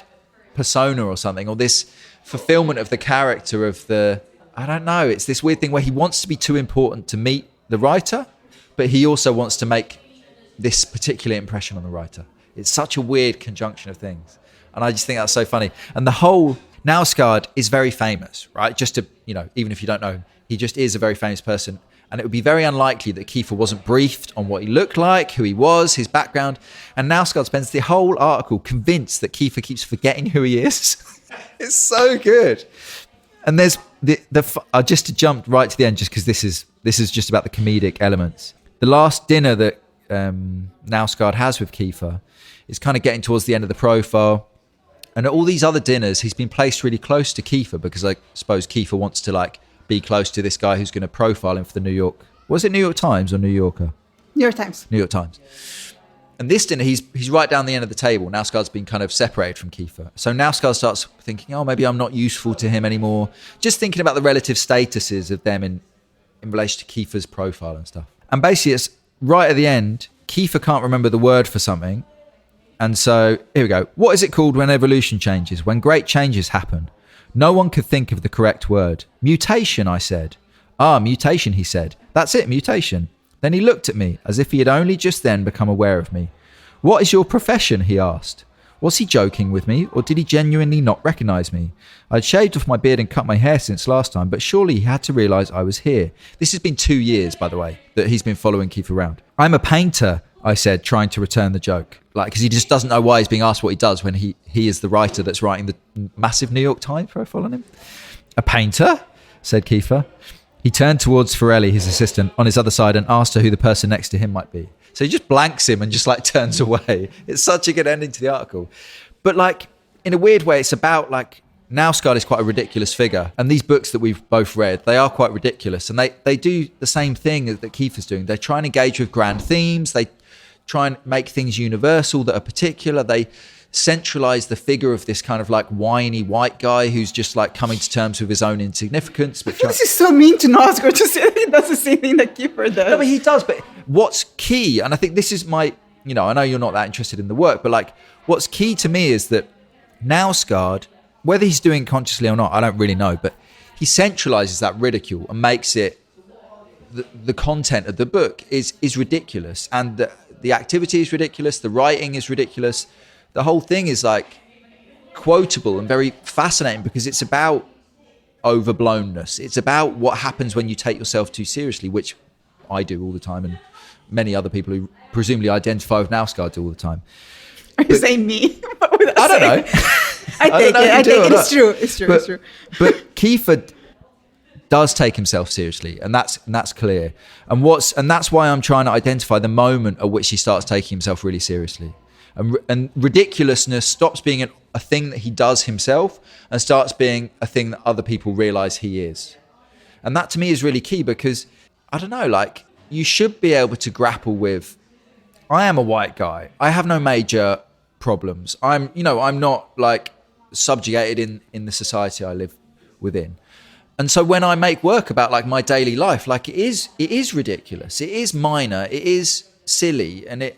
[SPEAKER 1] persona or something, or this fulfillment of the character of I don't know, it's this weird thing where he wants to be too important to meet the writer, but he also wants to make this particular impression on the writer. It's such a weird conjunction of things. And I just think that's so funny. And the whole Knausgaard is very famous, right? Just to, even if you don't know, he just is a very famous person. And it would be very unlikely that Kiefer wasn't briefed on what he looked like, who he was, his background. And Knausgaard spends the whole article convinced that Kiefer keeps forgetting who he is. It's so good. And there's just to jump right to the end, just because this is This is just about the comedic elements. The last dinner that Knausgaard has with Kiefer is kind of getting towards the end of the profile. And at all these other dinners, he's been placed really close to Kiefer because I suppose Kiefer wants to like be close to this guy who's going to profile him for the New York. Was it New York Times or New Yorker?
[SPEAKER 2] New York Times.
[SPEAKER 1] New York Times. And this dinner, he's right down the end of the table. Knausgaard's been kind of separated from Kiefer. So Knausgaard starts thinking, oh, maybe I'm not useful to him anymore. Just thinking about the relative statuses of them in relation to Kiefer's profile and stuff. And basically, it's right at the end, Kiefer can't remember the word for something. And so, here we go. What is it called when evolution changes? When great changes happen? No one could think of the correct word. Mutation, I said. Ah, mutation, he said. That's it, mutation. Then he looked at me as if he had only just then become aware of me. What is your profession? He asked. Was he joking with me, or did he genuinely not recognise me? I'd shaved off my beard and cut my hair since last time, but surely he had to realise I was here. This has been 2 years, by the way, that he's been following Kiefer around. I'm a painter, I said, trying to return the joke. Because he just doesn't know why he's being asked what he does when he is the writer that's writing the massive New York Times profile on him. A painter? Said Kiefer. He turned towards Forelli, his assistant, on his other side and asked her who the person next to him might be. So he just blanks him and just like turns away. It's such a good ending to the article. But like, in a weird way, it's about like, Knausgaard is quite a ridiculous figure. And these books that we've both read, they are quite ridiculous. And they do the same thing that Kiefer's doing. They try and engage with grand themes. They try and make things universal that are particular. They centralize the figure of this kind of like whiny white guy who's just like coming to terms with his own insignificance. But
[SPEAKER 2] this is so mean to Knausgaard to say that he does the same thing that Kiefer does.
[SPEAKER 1] No, but he does. But what's key, and I think this is my, I know you're not that interested in the work, but like what's key to me is that Knausgaard, whether he's doing it consciously or not, I don't really know, but he centralizes that ridicule and makes it the content of the book is ridiculous, and the activity is ridiculous, the writing is ridiculous. The whole thing is like quotable and very fascinating because it's about overblownness. It's about what happens when you take yourself too seriously, which I do all the time, and many other people who presumably identify with Knausgaard do all the time.
[SPEAKER 2] Are you saying me?
[SPEAKER 1] I don't know.
[SPEAKER 2] I take it. It's true. It's true.
[SPEAKER 1] But Kiefer does take himself seriously, and that's clear. And that's why I'm trying to identify the moment at which he starts taking himself really seriously. And ridiculousness stops being a thing that he does himself and starts being a thing that other people realise he is. And that to me is really key because, I don't know, like you should be able to grapple with, I am a white guy. I have no major problems. I'm not like subjugated in the society I live within. And so when I make work about like my daily life, like it is ridiculous. It is minor. It is silly. And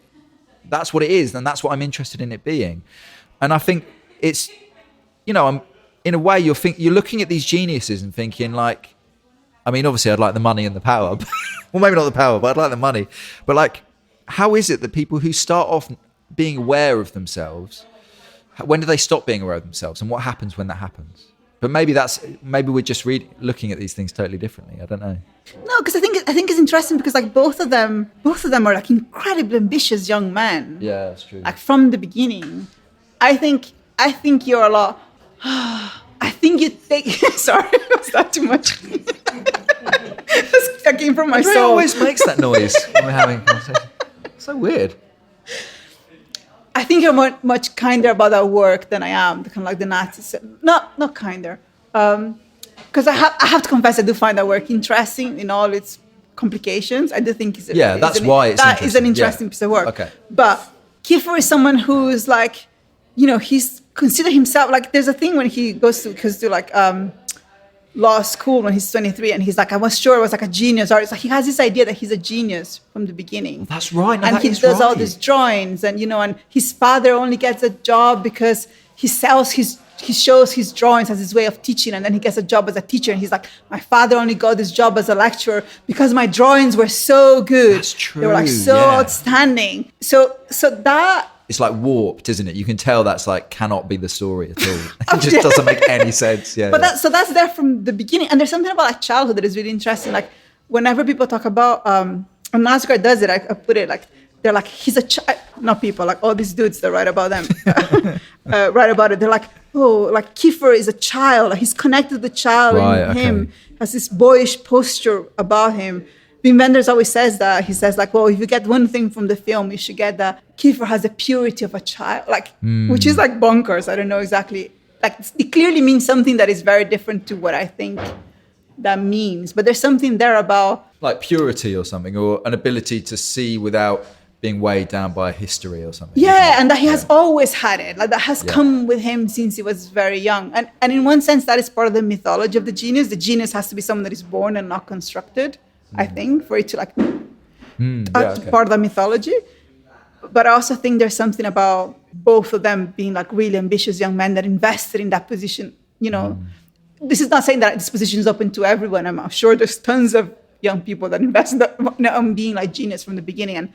[SPEAKER 1] that's what it is, and that's what I'm interested in it being. And I think it's, I'm in a way you're looking at these geniuses and thinking like, I mean, obviously I'd like the money and the power, well, maybe not the power, but I'd like the money. But like, how is it that people who start off being aware of themselves, when do they stop being aware of themselves, and what happens when that happens? But maybe we're just looking at these things totally differently. I don't know.
[SPEAKER 2] No, because I think it's interesting because like both of them are like incredibly ambitious young men.
[SPEAKER 1] Yeah, that's true.
[SPEAKER 2] Like from the beginning, I think you're a lot. I think you take. Sorry, was that too much? That came from my soul.
[SPEAKER 1] Andrea always makes that noise when we're having a conversation. So weird.
[SPEAKER 2] I think you're much kinder about our work than I am. Kind of like the Nazis. Not kinder. Because I have to confess, I do find that work interesting in all its complications. I do think it's an interesting piece of work.
[SPEAKER 1] Okay.
[SPEAKER 2] But Kiefer is someone who's like, he's considered himself like. There's a thing when he goes to like law school when he's 23, and he's like, I was sure I was like a genius artist. Like he has this idea that he's a genius from the beginning.
[SPEAKER 1] That's right. No,
[SPEAKER 2] and he does all these drawings, and and his father only gets a job because he shows his drawings as his way of teaching, and then he gets a job as a teacher, and he's like, my father only got this job as a lecturer because my drawings were so good.
[SPEAKER 1] That's true.
[SPEAKER 2] They were like so outstanding. So that
[SPEAKER 1] it's like warped, isn't it? You can tell that's like cannot be the story at all. It just doesn't make any sense. Yeah.
[SPEAKER 2] But that's there from the beginning, and there's something about like childhood that is really interesting. Like whenever people talk about and Knausgaard does it, I put it like they're like he's a child. Not people, like all these dudes that write about them, write about it. They're like, oh, like Kiefer is a child. Like, he's connected to the child in him. Has this boyish posture about him. Wim Wenders always says that. He says, like, well, if you get one thing from the film, you should get that Kiefer has the purity of a child, like, which is like bonkers. I don't know exactly. Like, it clearly means something that is very different to what I think that means. But there's something there about...
[SPEAKER 1] like purity or something, or an ability to see without being weighed down by history or something.
[SPEAKER 2] Yeah, and that he has always had it. Like, that has come with him since he was very young. And in one sense, that is part of the mythology of the genius. The genius has to be someone that is born and not constructed, I think, for it to like part of the mythology. But I also think there's something about both of them being like really ambitious young men that invested in that position. You know, this is not saying that this position is open to everyone. I'm sure there's tons of young people that invest in being like genius from the beginning and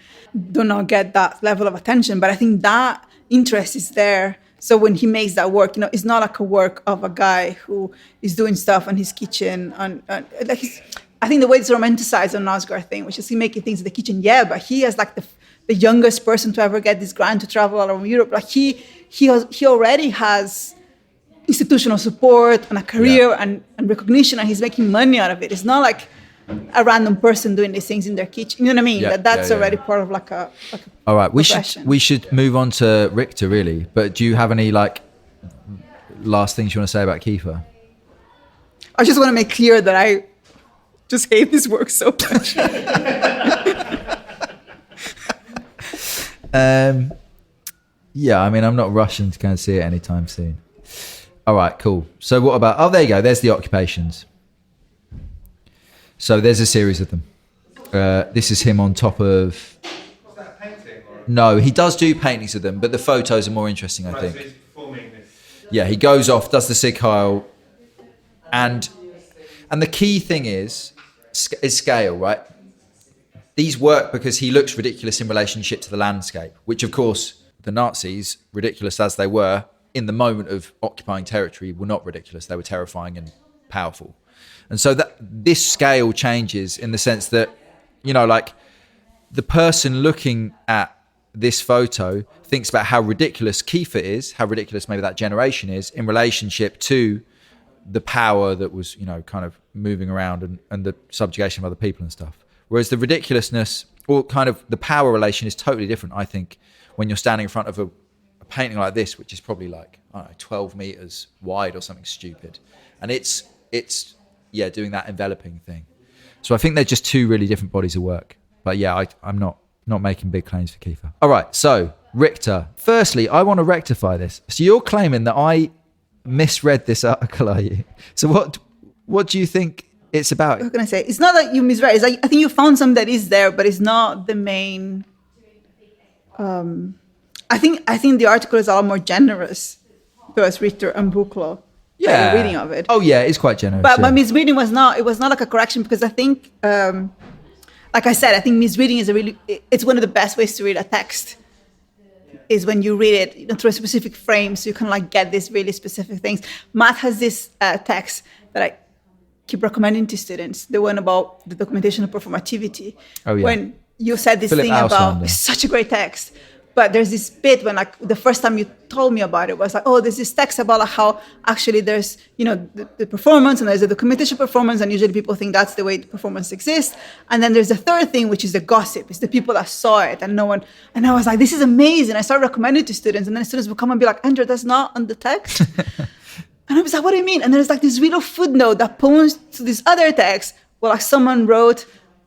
[SPEAKER 2] do not get that level of attention. But I think that interest is there. So when he makes that work, you know, it's not like a work of a guy who is doing stuff in his kitchen. Like I think the way it's romanticized on Knausgaard thing, which is he making things in the kitchen. Yeah, but he is like the youngest person to ever get this grant to travel all over Europe. Like he already has institutional support and a career and recognition, and he's making money out of it. It's not like a random person doing these things in their kitchen. You know what I mean? That's already part of like a
[SPEAKER 1] all right, we should move on to Richter, really. But do you have any like last things you want to say about Kiefer?
[SPEAKER 2] I just want to make clear that I just hate this work so much.
[SPEAKER 1] Yeah, I mean, I'm not rushing to go and see it anytime soon. All right, cool. So what about... oh, there you go. There's the occupations. So there's a series of them. This is him on top of...
[SPEAKER 3] Was that a painting? Or...
[SPEAKER 1] no, he does do paintings of them, but the photos are more interesting, I think.
[SPEAKER 3] So he's performing this.
[SPEAKER 1] Yeah, he goes off, does the Sig Heil, and the key thing is scale, right? These work because he looks ridiculous in relationship to the landscape, which, of course, the Nazis, ridiculous as they were, in the moment of occupying territory, were not ridiculous. They were terrifying and powerful. And so that this scale changes in the sense that, you know, like the person looking at this photo thinks about how ridiculous Kiefer is, how ridiculous maybe that generation is in relationship to the power that was, you know, kind of moving around and the subjugation of other people and stuff. Whereas the ridiculousness or kind of the power relation is totally different, I think, when you're standing in front of a painting like this, which is probably like, I don't know, 12 meters wide or something stupid. And it's doing that enveloping thing. So I think they're just two really different bodies of work. But yeah, I'm not making big claims for Kiefer. All right, so Richter. Firstly, I want to rectify this. So you're claiming that I misread this article, are you? So what do you think it's about?
[SPEAKER 2] What can I say? It's not that you misread. It's like, I think you found some that is there, but it's not the main. I think the article is a lot more generous towards Richter and Buchloh.
[SPEAKER 1] Yeah,
[SPEAKER 2] reading of it.
[SPEAKER 1] Oh yeah, it's quite generous.
[SPEAKER 2] But my misreading was not. It was not like a correction because I think, like I said, I think misreading is it's one of the best ways to read a text. Is when you read it, you know, through a specific frame, so you can like get these really specific things. Matt has this text that I keep recommending to students, the one about the documentation of performativity.
[SPEAKER 1] Oh yeah.
[SPEAKER 2] When you said this
[SPEAKER 1] Philip
[SPEAKER 2] thing
[SPEAKER 1] Alsander.
[SPEAKER 2] about, it's such a great text. But there's this bit when like the first time you told me about it was like, oh, there's this text about like how actually there's, you know, the performance and there's the documentation performance, and usually people think that's the way the performance exists. And then there's the third thing, which is the gossip. It's the people that saw it and no one. And I was like, this is amazing. I started recommending it to students, and then students would come and be like, Andrea, that's not on the text. And I was like, what do you mean? And there's like this little footnote that points to this other text where like someone wrote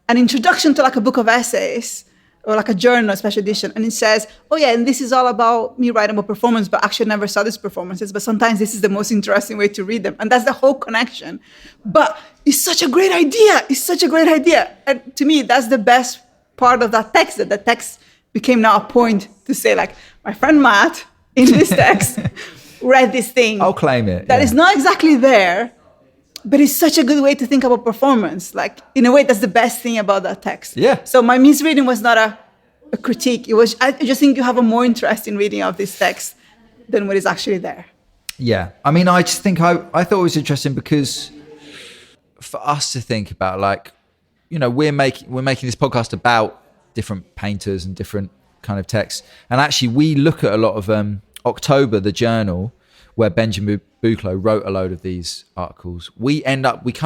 [SPEAKER 2] an introduction to like a book of essays or like a journal, special edition. And it says, oh yeah, and this is all about me writing about performance, but actually I never saw these performances. But sometimes this is the most interesting way to read them. And that's the whole connection. But it's such a great idea. It's such a great idea. And to me, that's the best part of that text, that the text became now a point to say like, my friend Matt in this text read this thing.
[SPEAKER 1] I'll claim it.
[SPEAKER 2] That is not exactly there, but it's such a good way to think about performance. Like, in a way, that's the best thing about that text.
[SPEAKER 1] Yeah.
[SPEAKER 2] So my misreading was not a critique. It was, I just think you have a more interest in reading of this text than what is actually there.
[SPEAKER 1] Yeah. I mean, I just think I thought it was interesting because for us to think about, like, you know, we're making this podcast about different painters and different kind of texts. And actually, we look at a lot of October, the journal, where Benjamin Buchloh wrote a load of these articles. We kind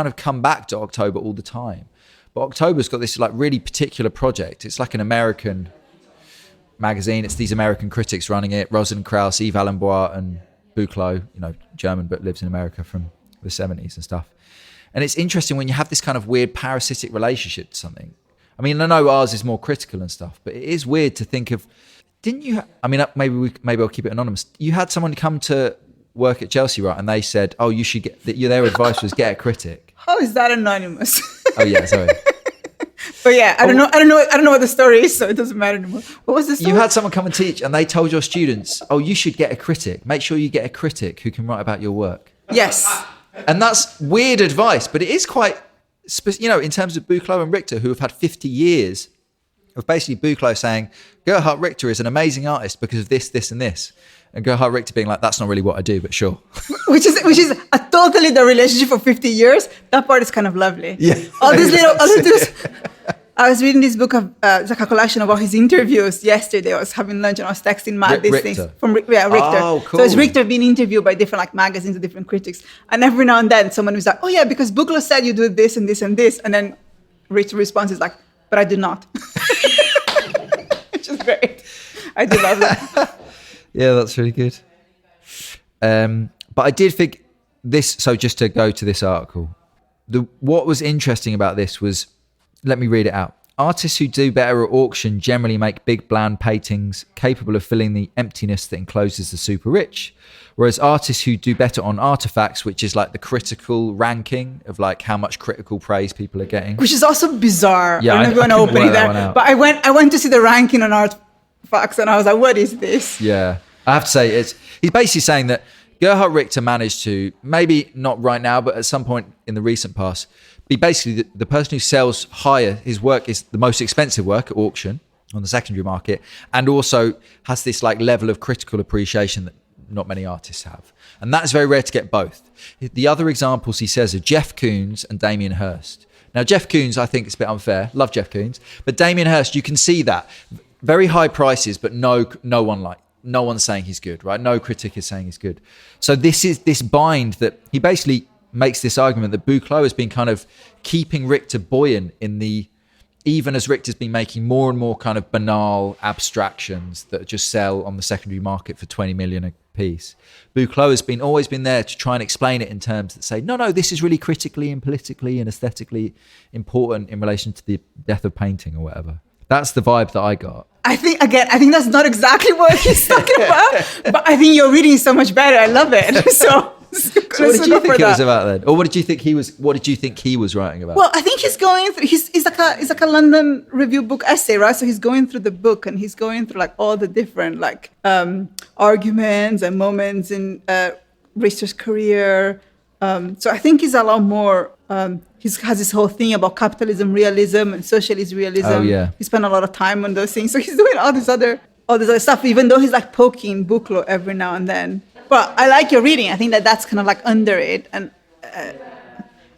[SPEAKER 1] of come back to October all the time. But October's got this like really particular project. It's like an American magazine. It's these American critics running it. Rosenkrantz, Yves Allenbois and Buchloh, German but lives in America from the 70s and stuff. And it's interesting when you have this kind of weird parasitic relationship to something. I mean, I know ours is more critical and stuff, but it is weird to think of, didn't you, maybe I'll keep it anonymous. You had someone come to work at Chelsea, right? And they said, oh, you should their advice was get a critic.
[SPEAKER 2] How is that anonymous?
[SPEAKER 1] Oh yeah, sorry.
[SPEAKER 2] But yeah, I don't know what the story is, so it doesn't matter anymore. What was the story?
[SPEAKER 1] You had someone come and teach and they told your students, oh, you should get a critic. Make sure you get a critic who can write about your work.
[SPEAKER 2] Yes.
[SPEAKER 1] And that's weird advice, but it is quite, in terms of Buchloh and Richter, who have had 50 years of basically Buchloh saying, Gerhard Richter is an amazing artist because of this, this, and this. And Gerhard Richter being like, that's not really what I do, but sure.
[SPEAKER 2] Which is a totally the relationship for 50 years. That part is kind of lovely.
[SPEAKER 1] Yeah.
[SPEAKER 2] All these I was reading this book of, it's like a collection of all his interviews yesterday. I was having lunch and I was texting Matt these things. Richter.
[SPEAKER 1] Oh, cool.
[SPEAKER 2] So it's Richter being interviewed by different like magazines and different critics. And every now and then someone was like, oh yeah, because Buchloh said you do this and this and this. And then Richter's response is like, but I do not. Which is great. I do love that.
[SPEAKER 1] Yeah, that's really good. But I did think this, so just to go to this article, what was interesting about this was, let me read it out. Artists who do better at auction generally make big, bland paintings capable of filling the emptiness that encloses the super rich. Whereas artists who do better on artifacts, which is like the critical ranking of like how much critical praise people are getting.
[SPEAKER 2] Which is also bizarre.
[SPEAKER 1] Yeah,
[SPEAKER 2] I'm not going to open it there.
[SPEAKER 1] Out.
[SPEAKER 2] But I went to see the ranking on artifacts and I was like, what is this?
[SPEAKER 1] Yeah. I have to say, he's basically saying that Gerhard Richter managed to, maybe not right now, but at some point in the recent past, be basically the person who sells higher, his work is the most expensive work at auction on the secondary market, and also has this like level of critical appreciation that not many artists have. And that's very rare to get both. The other examples he says are Jeff Koons and Damien Hirst. Now, Jeff Koons, I think it's a bit unfair. Love Jeff Koons. But Damien Hirst, you can see that. Very high prices, but no one's saying he's good, right? No critic is saying he's good. So this is this bind that he basically makes this argument that Buchloh has been kind of keeping Richter buoyant even as Richter's been making more and more kind of banal abstractions that just sell on the secondary market for 20 million a piece. Buchloh has always been there to try and explain it in terms that say, no, this is really critically and politically and aesthetically important in relation to the death of painting or whatever. That's the vibe that I got.
[SPEAKER 2] I think that's not exactly what he's talking about, but I think your reading is so much better. I love it. So
[SPEAKER 1] what did you think it was about then? Or what did you think he was writing about?
[SPEAKER 2] Well, I think he's going through, he's like a London Review book essay, right? So he's going through the book and he's going through like all the different like arguments and moments in Richter's career. So I think he's a lot more, he has this whole thing about capitalism, realism and socialist realism.
[SPEAKER 1] Oh, yeah.
[SPEAKER 2] He spent a lot of time on those things. So he's doing all this other stuff, even though he's like poking Buchloh every now and then. But I like your reading. I think that's kind of like under it. And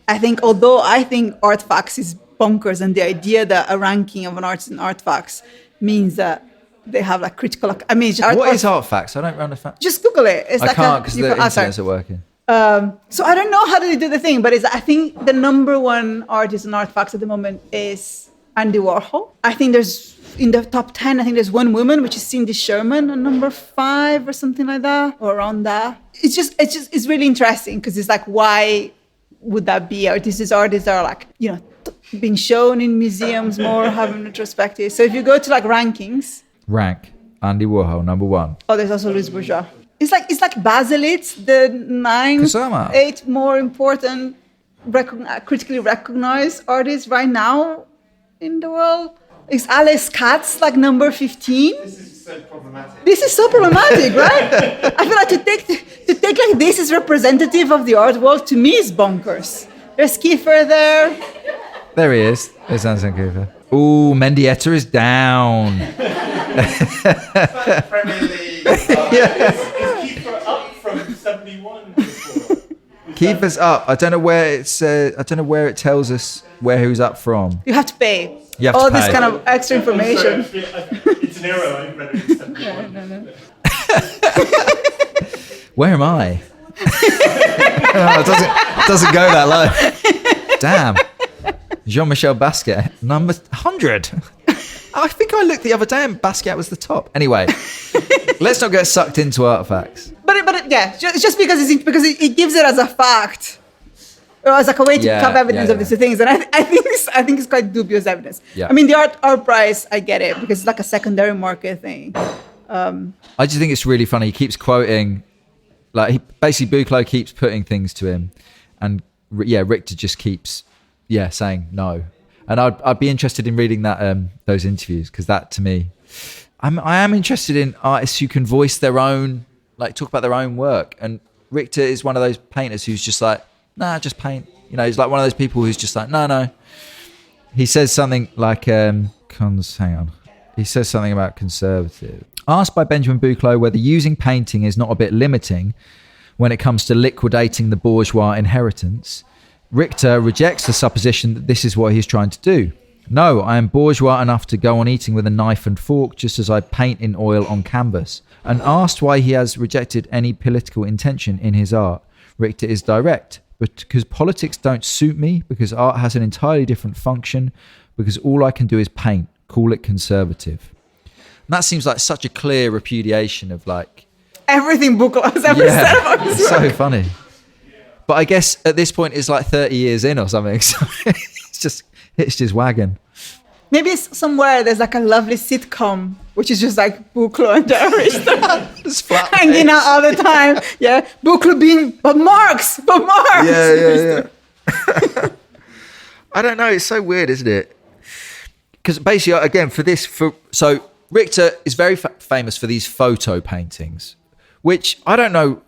[SPEAKER 2] I think, although I think artifacts is bonkers and the idea that a ranking of an artist in artifacts means that they have like critical,
[SPEAKER 1] what is artifacts? I don't understand.
[SPEAKER 2] Just Google it. It's
[SPEAKER 1] I can't because the internet's not working.
[SPEAKER 2] So I don't know how they do the thing, but I think the number one artist in artifacts at the moment is Andy Warhol. I think there's, in the top 10, I think there's one woman, which is Cindy Sherman, at number 5 or something like that, or around that. It's really interesting because it's like, why would that be? Artists are like, being shown in museums more, having retrospectives. So if you go to like rankings.
[SPEAKER 1] Rank, Andy Warhol, number 1.
[SPEAKER 2] Oh, there's also Louis Bourgeois. It's like Baselitz, the 8 more important critically recognized artists right now in the world. Is Alice Katz like number 15?
[SPEAKER 3] This is so problematic.
[SPEAKER 2] This is so problematic, right? I feel like to take like this is representative of the art world, to me is bonkers. There's Kiefer there.
[SPEAKER 1] There he is. There's Anselm Kiefer. Ooh, Mendieta is down.
[SPEAKER 3] Premier League. Is Kiefer up from 71 before?
[SPEAKER 1] Kiefer's up. I don't know where it tells us where he was up from.
[SPEAKER 2] You have to pay.
[SPEAKER 1] You have
[SPEAKER 2] all
[SPEAKER 1] to pay.
[SPEAKER 2] This kind of extra information.
[SPEAKER 3] It's an error. I read it in 71.
[SPEAKER 2] No.
[SPEAKER 1] Where am I? Oh, it doesn't go that low. Damn. Jean-Michel Basquiat, number 100. I think I looked the other day and Basquiat was the top. Anyway, let's not get sucked into artifacts.
[SPEAKER 2] But yeah, just because it gives it as a fact, or as like a way to have evidence of these things, and I think it's quite dubious evidence.
[SPEAKER 1] Yeah.
[SPEAKER 2] I mean, the art prize, I get it because it's like a secondary market thing.
[SPEAKER 1] I just think it's really funny. He keeps quoting, like Buchloh keeps putting things to him, and Richter just keeps saying no. And I'd be interested in reading that those interviews, because that to me, I am interested in artists who can voice their own, like talk about their own work. And Richter is one of those painters who's just like, nah, just paint. You know, he's like one of those people who's just like, no. He says something like, hang on. He says something about conservative. Asked by Benjamin Buchloh whether using painting is not a bit limiting when it comes to liquidating the bourgeois inheritance, Richter rejects the supposition that this is what he's trying to do. No, I am bourgeois enough to go on eating with a knife and fork just as I paint in oil on canvas. And asked why he has rejected any political intention in his art, Richter is direct. But because politics don't suit me, because art has an entirely different function, because all I can do is paint, call it conservative. And that seems like such a clear repudiation of like...
[SPEAKER 2] everything Buchloh has ever said about his work.
[SPEAKER 1] So funny. But I guess at this point it's like 30 years in or something. So it's just hitched his wagon.
[SPEAKER 2] Maybe it's somewhere there's like a lovely sitcom, which is just like Buchloh and Gerhard Richter
[SPEAKER 1] Just flat
[SPEAKER 2] hanging out all the time. Yeah, Buchloh being, but Marx.
[SPEAKER 1] Yeah. I don't know. It's so weird, isn't it? Because basically, again, so Richter is very famous for these photo paintings, which I don't know.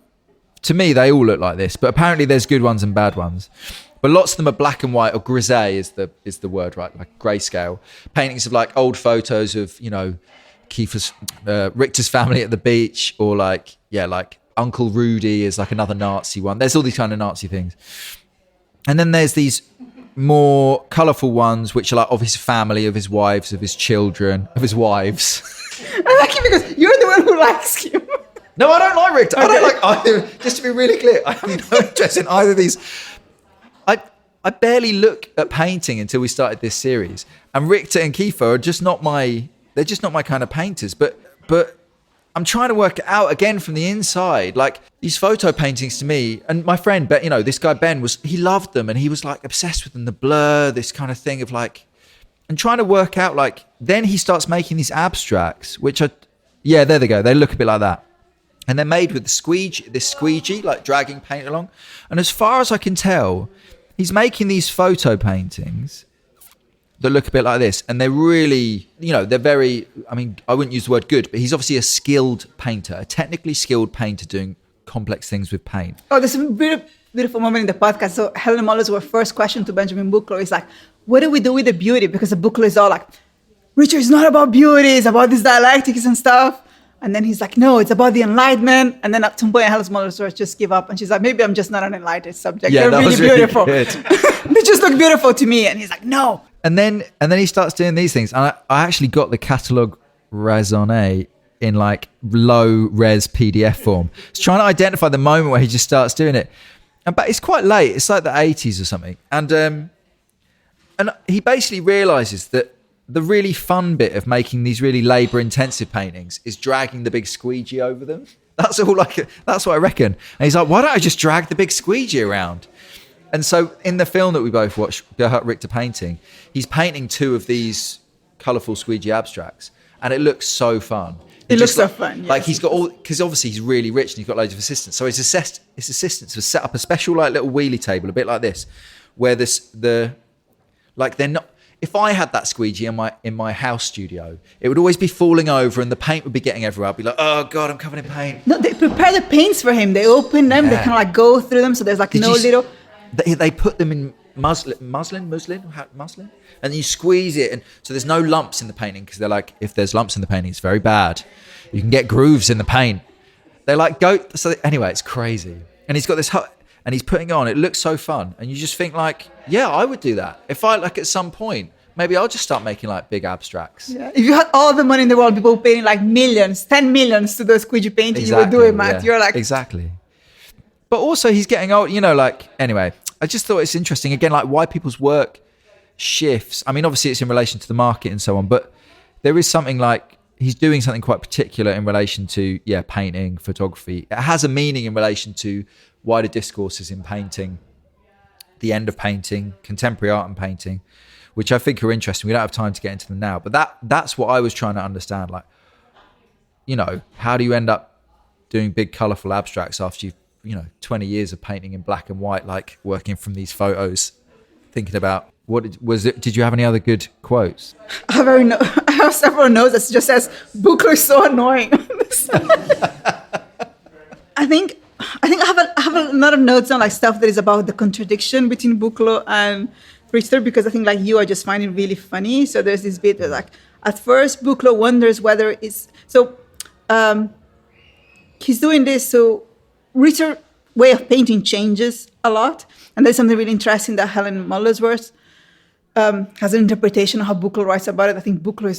[SPEAKER 1] To me, they all look like this, but apparently there's good ones and bad ones. But lots of them are black and white, or grisaille is the word, right? Like grayscale paintings of like old photos of, you know, Kiefer's, Richter's family at the beach, or like Uncle Rudy is like another Nazi one. There's all these kind of Nazi things, and then there's these more colourful ones, which are like of his family, of his wives, of his children, of his wives.
[SPEAKER 2] I like it because you're the one who likes him.
[SPEAKER 1] No, I don't like Richter. I don't like either. Just to be really clear, I have no interest in either of these. I barely look at painting until we started this series, and Richter and Kiefer are just not my kind of painters. But I'm trying to work it out again from the inside. Like these photo paintings to me, and my friend, but you know, this guy Ben he loved them, and he was like obsessed with them. The blur, this kind of thing of like, and trying to work out like. Then he starts making these abstracts, which are, there they go. They look a bit like that. And they're made with this squeegee, like dragging paint along. And as far as I can tell, he's making these photo paintings that look a bit like this. And they're really, you know, they're very, I mean, I wouldn't use the word good, but he's obviously a skilled painter, a technically skilled painter doing complex things with paint.
[SPEAKER 2] Oh, there's a beautiful moment in the podcast. So Helen Muller's first question to Benjamin Buchloh is like, what do we do with the beauty? Because the Buchloh is all like, Richard, it's not about beauty, it's about these dialectics and stuff. And then he's like, no, it's about the Enlightenment. And then at some point, Helen Muller's just give up. And she's like, maybe I'm just not an enlightened subject.
[SPEAKER 1] Yeah,
[SPEAKER 2] they're
[SPEAKER 1] really
[SPEAKER 2] beautiful.
[SPEAKER 1] Good.
[SPEAKER 2] They just look beautiful to me. And he's like, no.
[SPEAKER 1] And then he starts doing these things. And I actually got the catalogue raisonné in like low res PDF form. It's trying to identify the moment where he just starts doing it. But it's quite late. It's like the 80s or something. And he basically realizes that the really fun bit of making these really labour-intensive paintings is dragging the big squeegee over them. That's what I reckon. And he's like, why don't I just drag the big squeegee around? And so in the film that we both watched, Gerhard Richter painting, he's painting two of these colourful squeegee abstracts, and it looks so fun.
[SPEAKER 2] It looks so fun. Yes.
[SPEAKER 1] Like he's got because obviously he's really rich and he's got loads of assistants. So his assistants have set up a special like little wheelie table, a bit like this, where they're not. If I had that squeegee in my house studio, it would always be falling over and the paint would be getting everywhere. I'd be like, oh God, I'm covered in paint.
[SPEAKER 2] No, they prepare the paints for him. They open them, they kind of like go through them. So there's like little...
[SPEAKER 1] They put them in muslin, and you squeeze it. And so there's no lumps in the painting, because they're like, if there's lumps in the painting, it's very bad. You can get grooves in the paint. They're like, so anyway, it's crazy. And he's got this... And he's putting it on. It looks so fun. And you just think like, yeah, I would do that. If I like at some point, maybe I'll just start making like big abstracts.
[SPEAKER 2] Yeah. If you had all the money in the world, people paying like millions, 10 millions to those squeegee paintings, you would do it, Matt.
[SPEAKER 1] Yeah.
[SPEAKER 2] You're like...
[SPEAKER 1] Exactly. But also he's getting old, like, anyway, I just thought it's interesting, again, like why people's work shifts. I mean, obviously it's in relation to the market and so on, but there is something like he's doing something quite particular in relation to, painting, photography. It has a meaning in relation to wider discourses in painting, the end of painting, contemporary art and painting, which I think are interesting. We don't have time to get into them now, but that's what I was trying to understand. Like, how do you end up doing big, colourful abstracts after you've, 20 years of painting in black and white, like working from these photos, thinking about did you have any other good quotes?
[SPEAKER 2] I have several notes that just says, Buchloh is so annoying. I think I have a lot of notes on like stuff that is about the contradiction between Buchloh and Richter, because I think like you, I just find it really funny. So there's this bit where like, at first Buchloh wonders whether it's, so he's doing this, so Richter's way of painting changes a lot. And there's something really interesting that Helen Molesworth has an interpretation of how Buchloh writes about it. I think Buchloh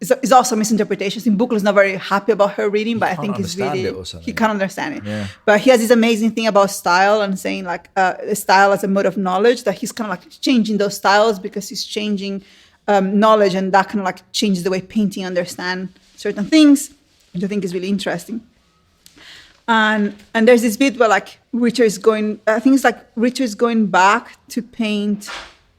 [SPEAKER 2] is also a misinterpretation. I think Buchloh is not very happy about her reading, but I think it's really, he can't understand it. Yeah. But he has this amazing thing about style and saying like the style as a mode of knowledge, that he's kind of like changing those styles because he's changing knowledge, and that kind of like changes the way painting understand certain things, which I think is really interesting. And there's this bit where like Richter is going back to paint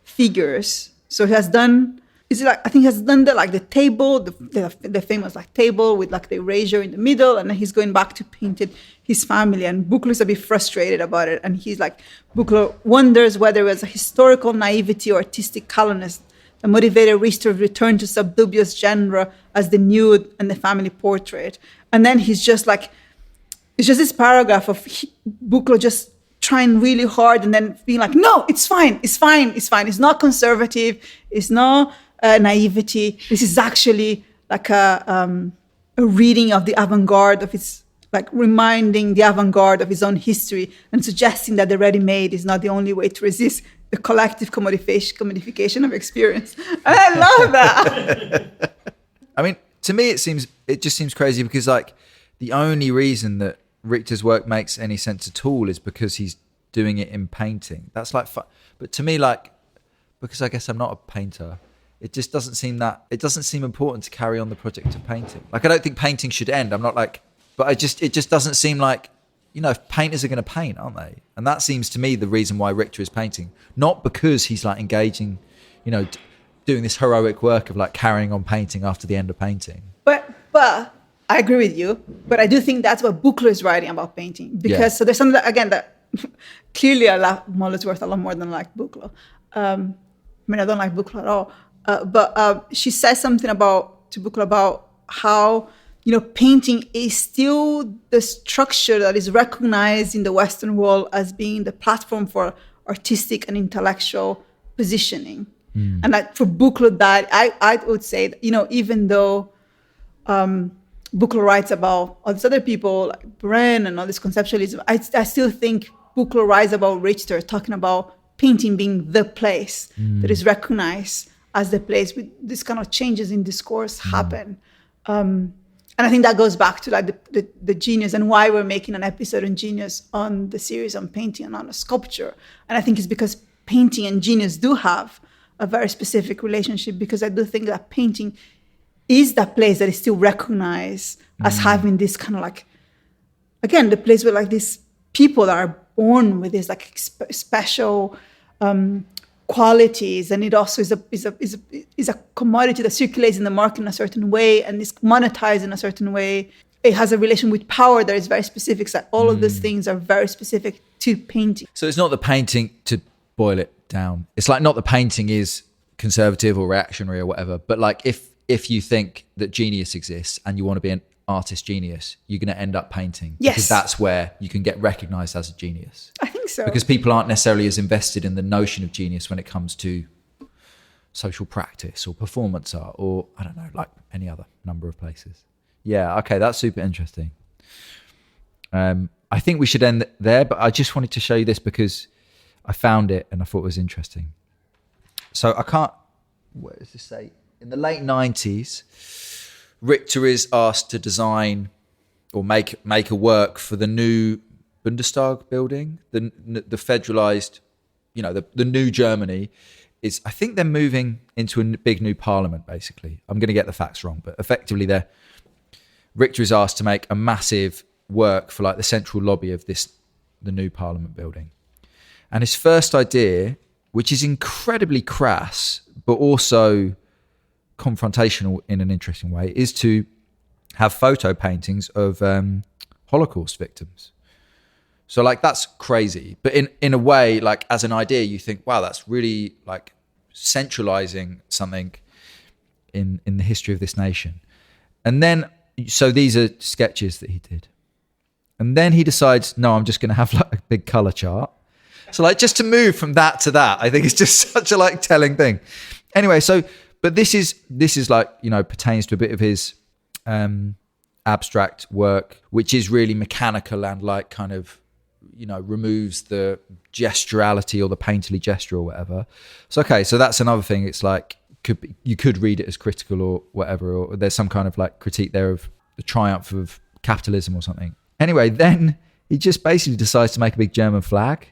[SPEAKER 2] figures. So he has done, the table, the famous like table with like the erasure in the middle, and then he's going back to paint his family. And Buchloh is a bit frustrated about it, and Buchloh wonders whether it was a historical naivety or artistic callousness that motivated Richter to return to subdubious genre as the nude and the family portrait. And then he's just like, it's just this paragraph of Buchloh just trying really hard and then being like, no, it's fine. It's not conservative. It's not naivety. This is actually like a reading of the avant-garde of his, like reminding the avant-garde of his own history and suggesting that the ready-made is not the only way to resist the collective commodification of experience. And I love that.
[SPEAKER 1] I mean, to me, it just seems crazy because like the only reason that Richter's work makes any sense at all is because he's doing it in painting. That's like, but to me, like, because I guess I'm not a painter, it just doesn't seem important to carry on the project of painting. Like, I don't think painting should end. I'm not like, but it just doesn't seem like, if painters are going to paint, aren't they? And that seems to me the reason why Richter is painting, not because he's like engaging, doing this heroic work of like carrying on painting after the end of painting.
[SPEAKER 2] But I agree with you, but I do think that's what Buchloh is writing about painting. Because so there's something that, again, that clearly I love Molesworth a lot more than I like Buchloh. I don't like Buchloh at all. But she says something to Buchloh about how, painting is still the structure that is recognized in the Western world as being the platform for artistic and intellectual positioning. And that for Buchloh, that I would say that, even though Buchloh writes about all these other people like Bren and all this conceptualism, I still think Buchloh writes about Richter, talking about painting being the place that is recognized as the place with this kind of changes in discourse happen. And I think that goes back to like the genius and why we're making an episode on genius on the series on painting and on sculpture. And I think it's because painting and genius do have a very specific relationship, because I do think that painting is that place that is still recognized as having this kind of like, again, the place where like these people that are born with this like special qualities, and it also is a commodity that circulates in the market in a certain way and is monetized in a certain way. It has a relation with power that is very specific. So all of these things are very specific to painting.
[SPEAKER 1] So it's not the painting, to boil it down, it's like not the painting is conservative or reactionary or whatever, but like if you think that genius exists and you want to be an artist genius, you're going to end up painting.
[SPEAKER 2] Yes.
[SPEAKER 1] Because that's where you can get recognized as a genius.
[SPEAKER 2] I think so.
[SPEAKER 1] Because people aren't necessarily as invested in the notion of genius when it comes to social practice or performance art or, I don't know, like any other number of places. Yeah, okay, that's super interesting. I think we should end there, but I just wanted to show you this because I found it and I thought it was interesting. So where does this say? In the late 90s, Richter is asked to design or make a work for the new Bundestag building, the federalized, the new Germany is, I think they're moving into a big new parliament, basically. I'm going to get the facts wrong, but effectively Richter is asked to make a massive work for like the central lobby of the new parliament building. And his first idea, which is incredibly crass, but also confrontational in an interesting way, is to have photo paintings of Holocaust victims. So like that's crazy, but in a way, like as an idea, you think, wow, that's really like centralizing something in the history of this nation. And then, so these are sketches that he did. And then he decides, no, I'm just going to have like a big color chart. So like just to move from that to that, I think it's just such a like telling thing. Anyway, so, but this is like, pertains to a bit of his abstract work, which is really mechanical and like kind of, removes the gesturality or the painterly gesture or whatever. So, okay, so that's another thing. It's like, you could read it as critical or whatever, or there's some kind of like critique there of the triumph of capitalism or something. Anyway, then he just basically decides to make a big German flag.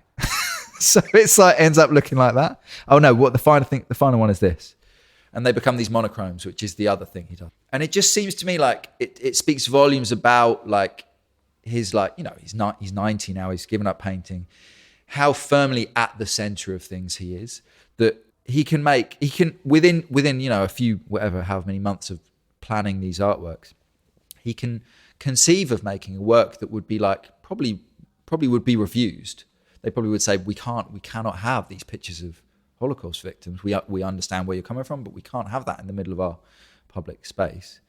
[SPEAKER 1] So it's like, ends up looking like that. Oh no, the final one is this. And they become these monochromes, which is the other thing he does. And it just seems to me like it speaks volumes about like his like, he's 90 now, he's given up painting, how firmly at the center of things he is, that he can within a few, however many months of planning these artworks, he can conceive of making a work that would be like, probably would be refused. They probably would say, we cannot have these pictures of Holocaust victims. We understand where you're coming from, but we can't have that in the middle of our public space.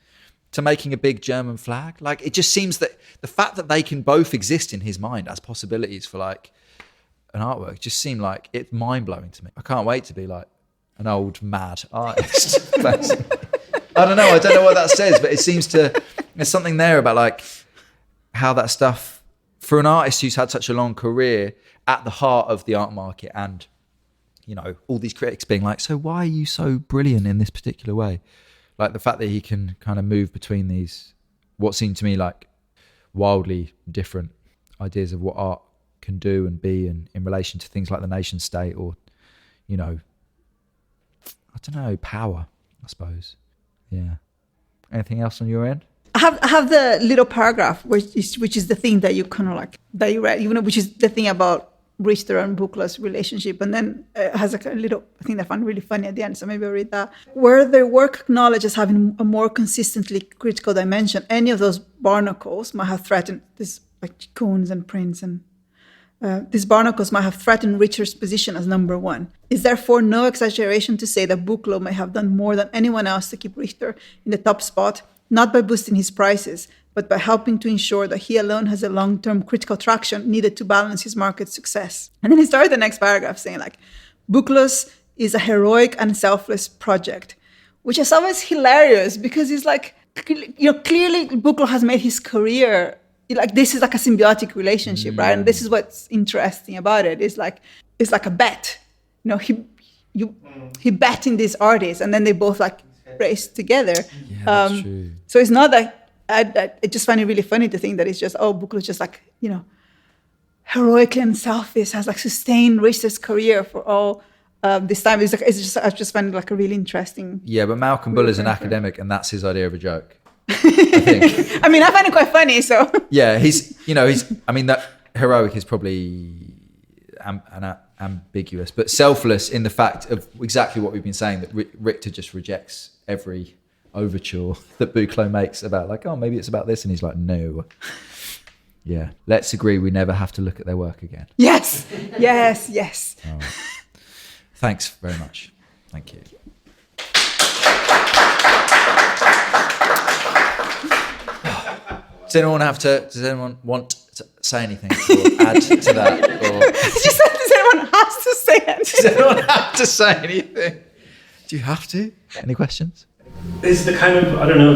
[SPEAKER 1] To making a big German flag, like it just seems that the fact that they can both exist in his mind as possibilities for like an artwork just seem like it's mind-blowing to me. I can't wait to be like an old mad artist. I don't know what that says, but it seems there's something there about like how that stuff, for an artist who's had such a long career at the heart of the art market, and all these critics being like, so why are you so brilliant in this particular way? Like the fact that he can kind of move between these, what seem to me like wildly different ideas of what art can do and be, and in relation to things like the nation state or, power, I suppose. Yeah. Anything else on your end?
[SPEAKER 2] I have the little paragraph, which is the thing that you kind of like, that you read, which is the thing about Richter and Buchloh's relationship. And then it has like a little thing that I found really funny at the end, so maybe I'll read that. Where their work acknowledged as having a more consistently critical dimension, any of those barnacles might have threatened, this like coons and prints, and these barnacles might have threatened Richter's position as number one. It's therefore no exaggeration to say that Buchloh may have done more than anyone else to keep Richter in the top spot, not by boosting his prices, but by helping to ensure that he alone has a long-term critical traction needed to balance his market success. And then he started the next paragraph saying like, Buchloh's is a heroic and selfless project, which is always hilarious because he's like, clearly Buchloh has made his career, like this is like a symbiotic relationship, right? And this is what's interesting about it. It's like a bet. He bet in these artists, and then they both like race together.
[SPEAKER 1] Yeah, that's true.
[SPEAKER 2] So it's not that, I just find it really funny to think that it's just, Buchloh's just like, heroically and selfish, has like sustained Richter's career for all this time. I just find it like a really interesting.
[SPEAKER 1] Yeah, but Malcolm Buller's an academic, and that's his idea of a joke, I think.
[SPEAKER 2] I mean, I find it quite funny, so.
[SPEAKER 1] Yeah, that heroic is probably ambiguous, but selfless in the fact of exactly what we've been saying, that Richter just rejects every overture that Buchloh makes about like, oh, maybe it's about this, and he's like, no. Yeah, let's agree we never have to look at their work again.
[SPEAKER 2] Yes.
[SPEAKER 1] Right. Thanks very much. Thank you. Does anyone want to say anything or add to that? Or
[SPEAKER 2] does anyone have to say anything?
[SPEAKER 1] Does anyone have to say anything? Do you have to? Any questions?
[SPEAKER 3] Is the kind of, I don't know,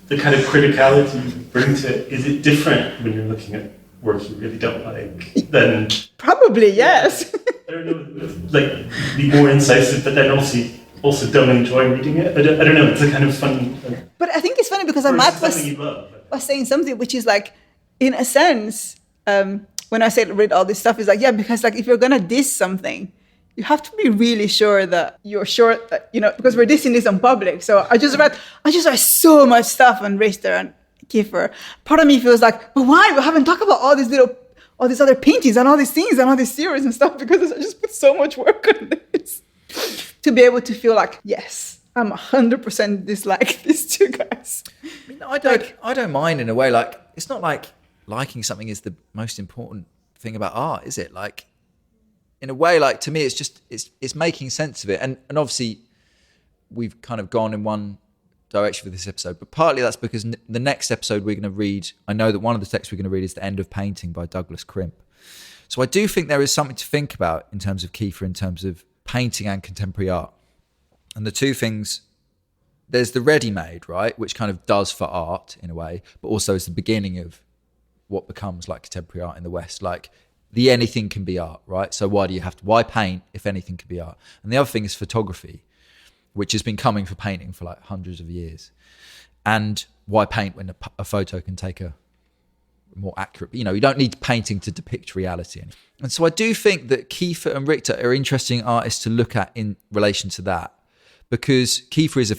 [SPEAKER 3] the kind of criticality you bring to it, is it different when you're looking at work you really don't like than...
[SPEAKER 2] Probably, yes.
[SPEAKER 3] I don't know, like, be more incisive, but then also don't enjoy reading it? I don't know, it's a kind of funny...
[SPEAKER 2] But I think it's funny because Matt was saying something which is like, in a sense, when I say read all this stuff, it's like, yeah, because like if you're gonna diss something, you have to be really sure that you're sure that, because we're dissing this on public. So I just read so much stuff on Richter and Kiefer. Part of me feels like, but why? We haven't talked about all these other paintings and all these things and all these theories and stuff, because I just put so much work on this to be able to feel like, yes, I'm 100% dislike these two guys.
[SPEAKER 1] I mean, I don't mind in a way. Like, it's not like liking something is the most important thing about art, is it? Like, in a way, like, to me, it's just it's making sense of it. And obviously, we've kind of gone in one direction for this episode, but partly that's because the next episode we're going to read, I know that one of the texts we're going to read is The End of Painting by Douglas Crimp. So I do think there is something to think about in terms of Kiefer, in terms of painting and contemporary art. And the two things, there's the ready-made, right, which kind of does for art in a way, but also is the beginning of what becomes like contemporary art in the West. Like, the anything can be art, right? So why paint if anything can be art? And the other thing is photography, which has been coming for painting for like hundreds of years. And why paint when a photo can take a more accurate, you don't need painting to depict reality. And so I do think that Kiefer and Richter are interesting artists to look at in relation to that, because Kiefer is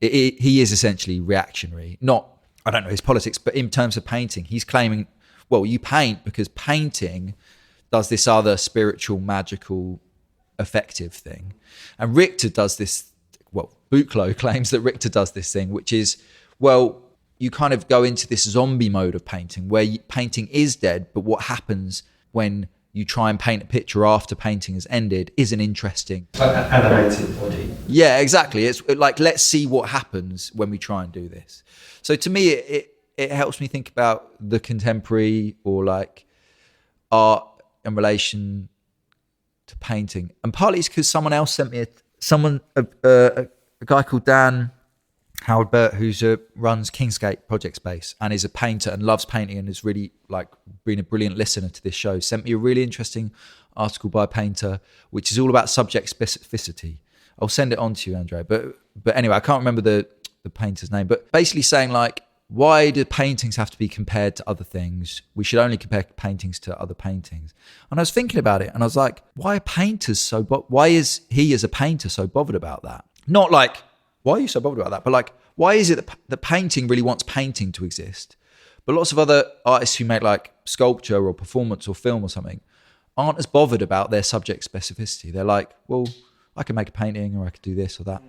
[SPEAKER 1] he is essentially reactionary. Not, I don't know his politics, but in terms of painting, he's claiming, well, you paint because painting does this other spiritual, magical, effective thing. And Richter does this, Buchloh claims that Richter does this thing, which is, well, you kind of go into this zombie mode of painting where painting is dead, but what happens when you try and paint a picture after painting has ended isn't interesting.
[SPEAKER 3] Like an animated body.
[SPEAKER 1] Yeah, exactly. It's like, let's see what happens when we try and do this. So to me, it helps me think about the contemporary or like art in relation to painting. And partly it's because someone else sent me a guy called Dan Howard-Burt, who runs Kingsgate Project Space and is a painter and loves painting and has really like been a brilliant listener to this show, sent me a really interesting article by a painter, which is all about subject specificity. I'll send it on to you, Andrea. But anyway, I can't remember the painter's name, but basically saying like, why do paintings have to be compared to other things? We should only compare paintings to other paintings. And I was thinking about it and I was like, why is he as a painter so bothered about that? Not like, why are you so bothered about that? But like, why is it that painting really wants painting to exist? But lots of other artists who make like sculpture or performance or film or something aren't as bothered about their subject specificity. They're like, well, I can make a painting or I could do this or that.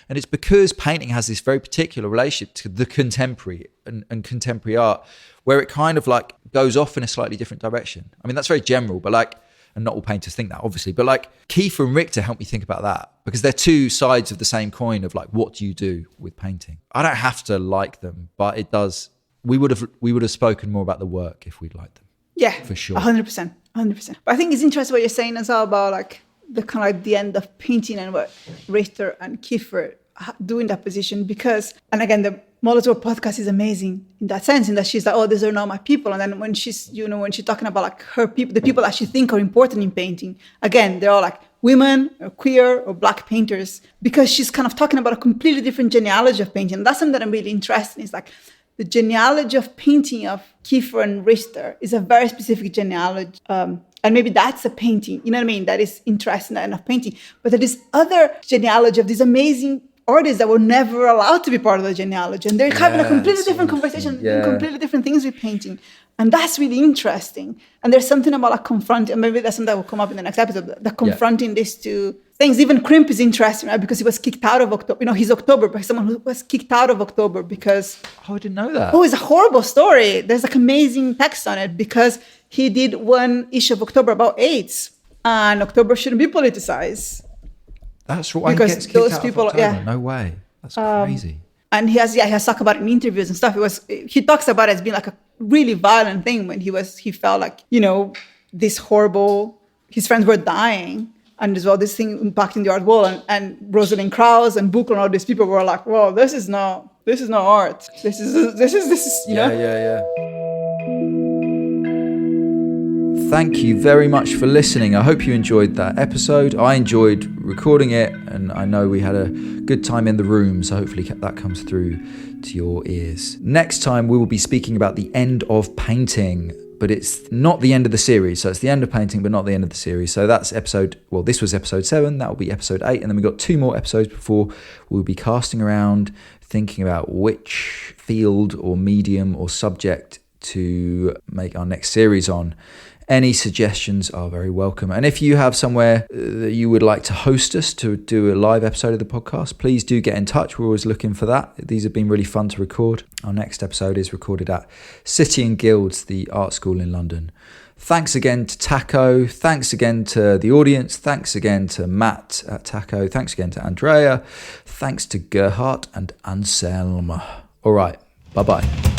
[SPEAKER 1] And it's because painting has this very particular relationship to the contemporary and contemporary art, where it kind of like goes off in a slightly different direction. I mean, that's very general, but like, and not all painters think that, obviously, but like Kiefer and Richter help me think about that, because they're two sides of the same coin of like, what do you do with painting? I don't have to like them, but it does. We would have spoken more about the work if we'd liked them.
[SPEAKER 2] Yeah,
[SPEAKER 1] for sure.
[SPEAKER 2] 100%. But I think it's interesting what you're saying as well about like the kind of like the end of painting and what Richter and Kiefer do in that position, because, and again, the Molotov podcast is amazing in that sense, in that she's like, oh, these are not my people. And then when she's, when she's talking about like her people, the people that she think are important in painting, again, they're all like women or queer or black painters, because she's kind of talking about a completely different genealogy of painting. And that's something that I'm really interested in. It's like the genealogy of painting of Kiefer and Richter is a very specific genealogy. And maybe that's a painting, you know what I mean? That is interesting enough painting. But there is other genealogy of these amazing artists that were never allowed to be part of the genealogy. And they're having a completely different conversation, doing completely different things with painting. And that's really interesting. And there's something about like confronting, and maybe that's something that will come up in the next episode, that confronting these two things. Even Crimp is interesting, right? Because he was kicked out of October. He's October, but someone who was kicked out of October because...
[SPEAKER 1] Oh, I didn't know that.
[SPEAKER 2] Oh, it's a horrible story. There's like amazing text on it, because he did one issue of October about AIDS. And October shouldn't be politicized.
[SPEAKER 1] That's right.
[SPEAKER 2] Because those people,
[SPEAKER 1] no way. That's crazy.
[SPEAKER 2] And he has talked about it in interviews and stuff. He talks about it as being like a really violent thing when he felt like, this horrible, his friends were dying. And as well, this thing impacting the art world. And Rosalind Krauss and Buchloh and all these people were like, whoa, this is not art. This is
[SPEAKER 1] Yeah. Thank you very much for listening. I hope you enjoyed that episode. I enjoyed recording it, and I know we had a good time in the room, so hopefully that comes through to your ears. Next time, we will be speaking about the end of painting but it's not the end of the series. So it's the end of painting, but not the end of the series. So that's this was episode 7, that will be episode 8, and then we've got 2 more episodes before we'll be casting around, thinking about which field or medium or subject to make our next series on. Any suggestions are very welcome. And if you have somewhere that you would like to host us to do a live episode of the podcast, please do get in touch. We're always looking for that. These have been really fun to record. Our next episode is recorded at City and Guilds, the art school in London. Thanks again to Taco. Thanks again to the audience. Thanks again to Matt at Taco. Thanks again to Andrea. Thanks to Gerhardt and Anselm. All right. Bye-bye.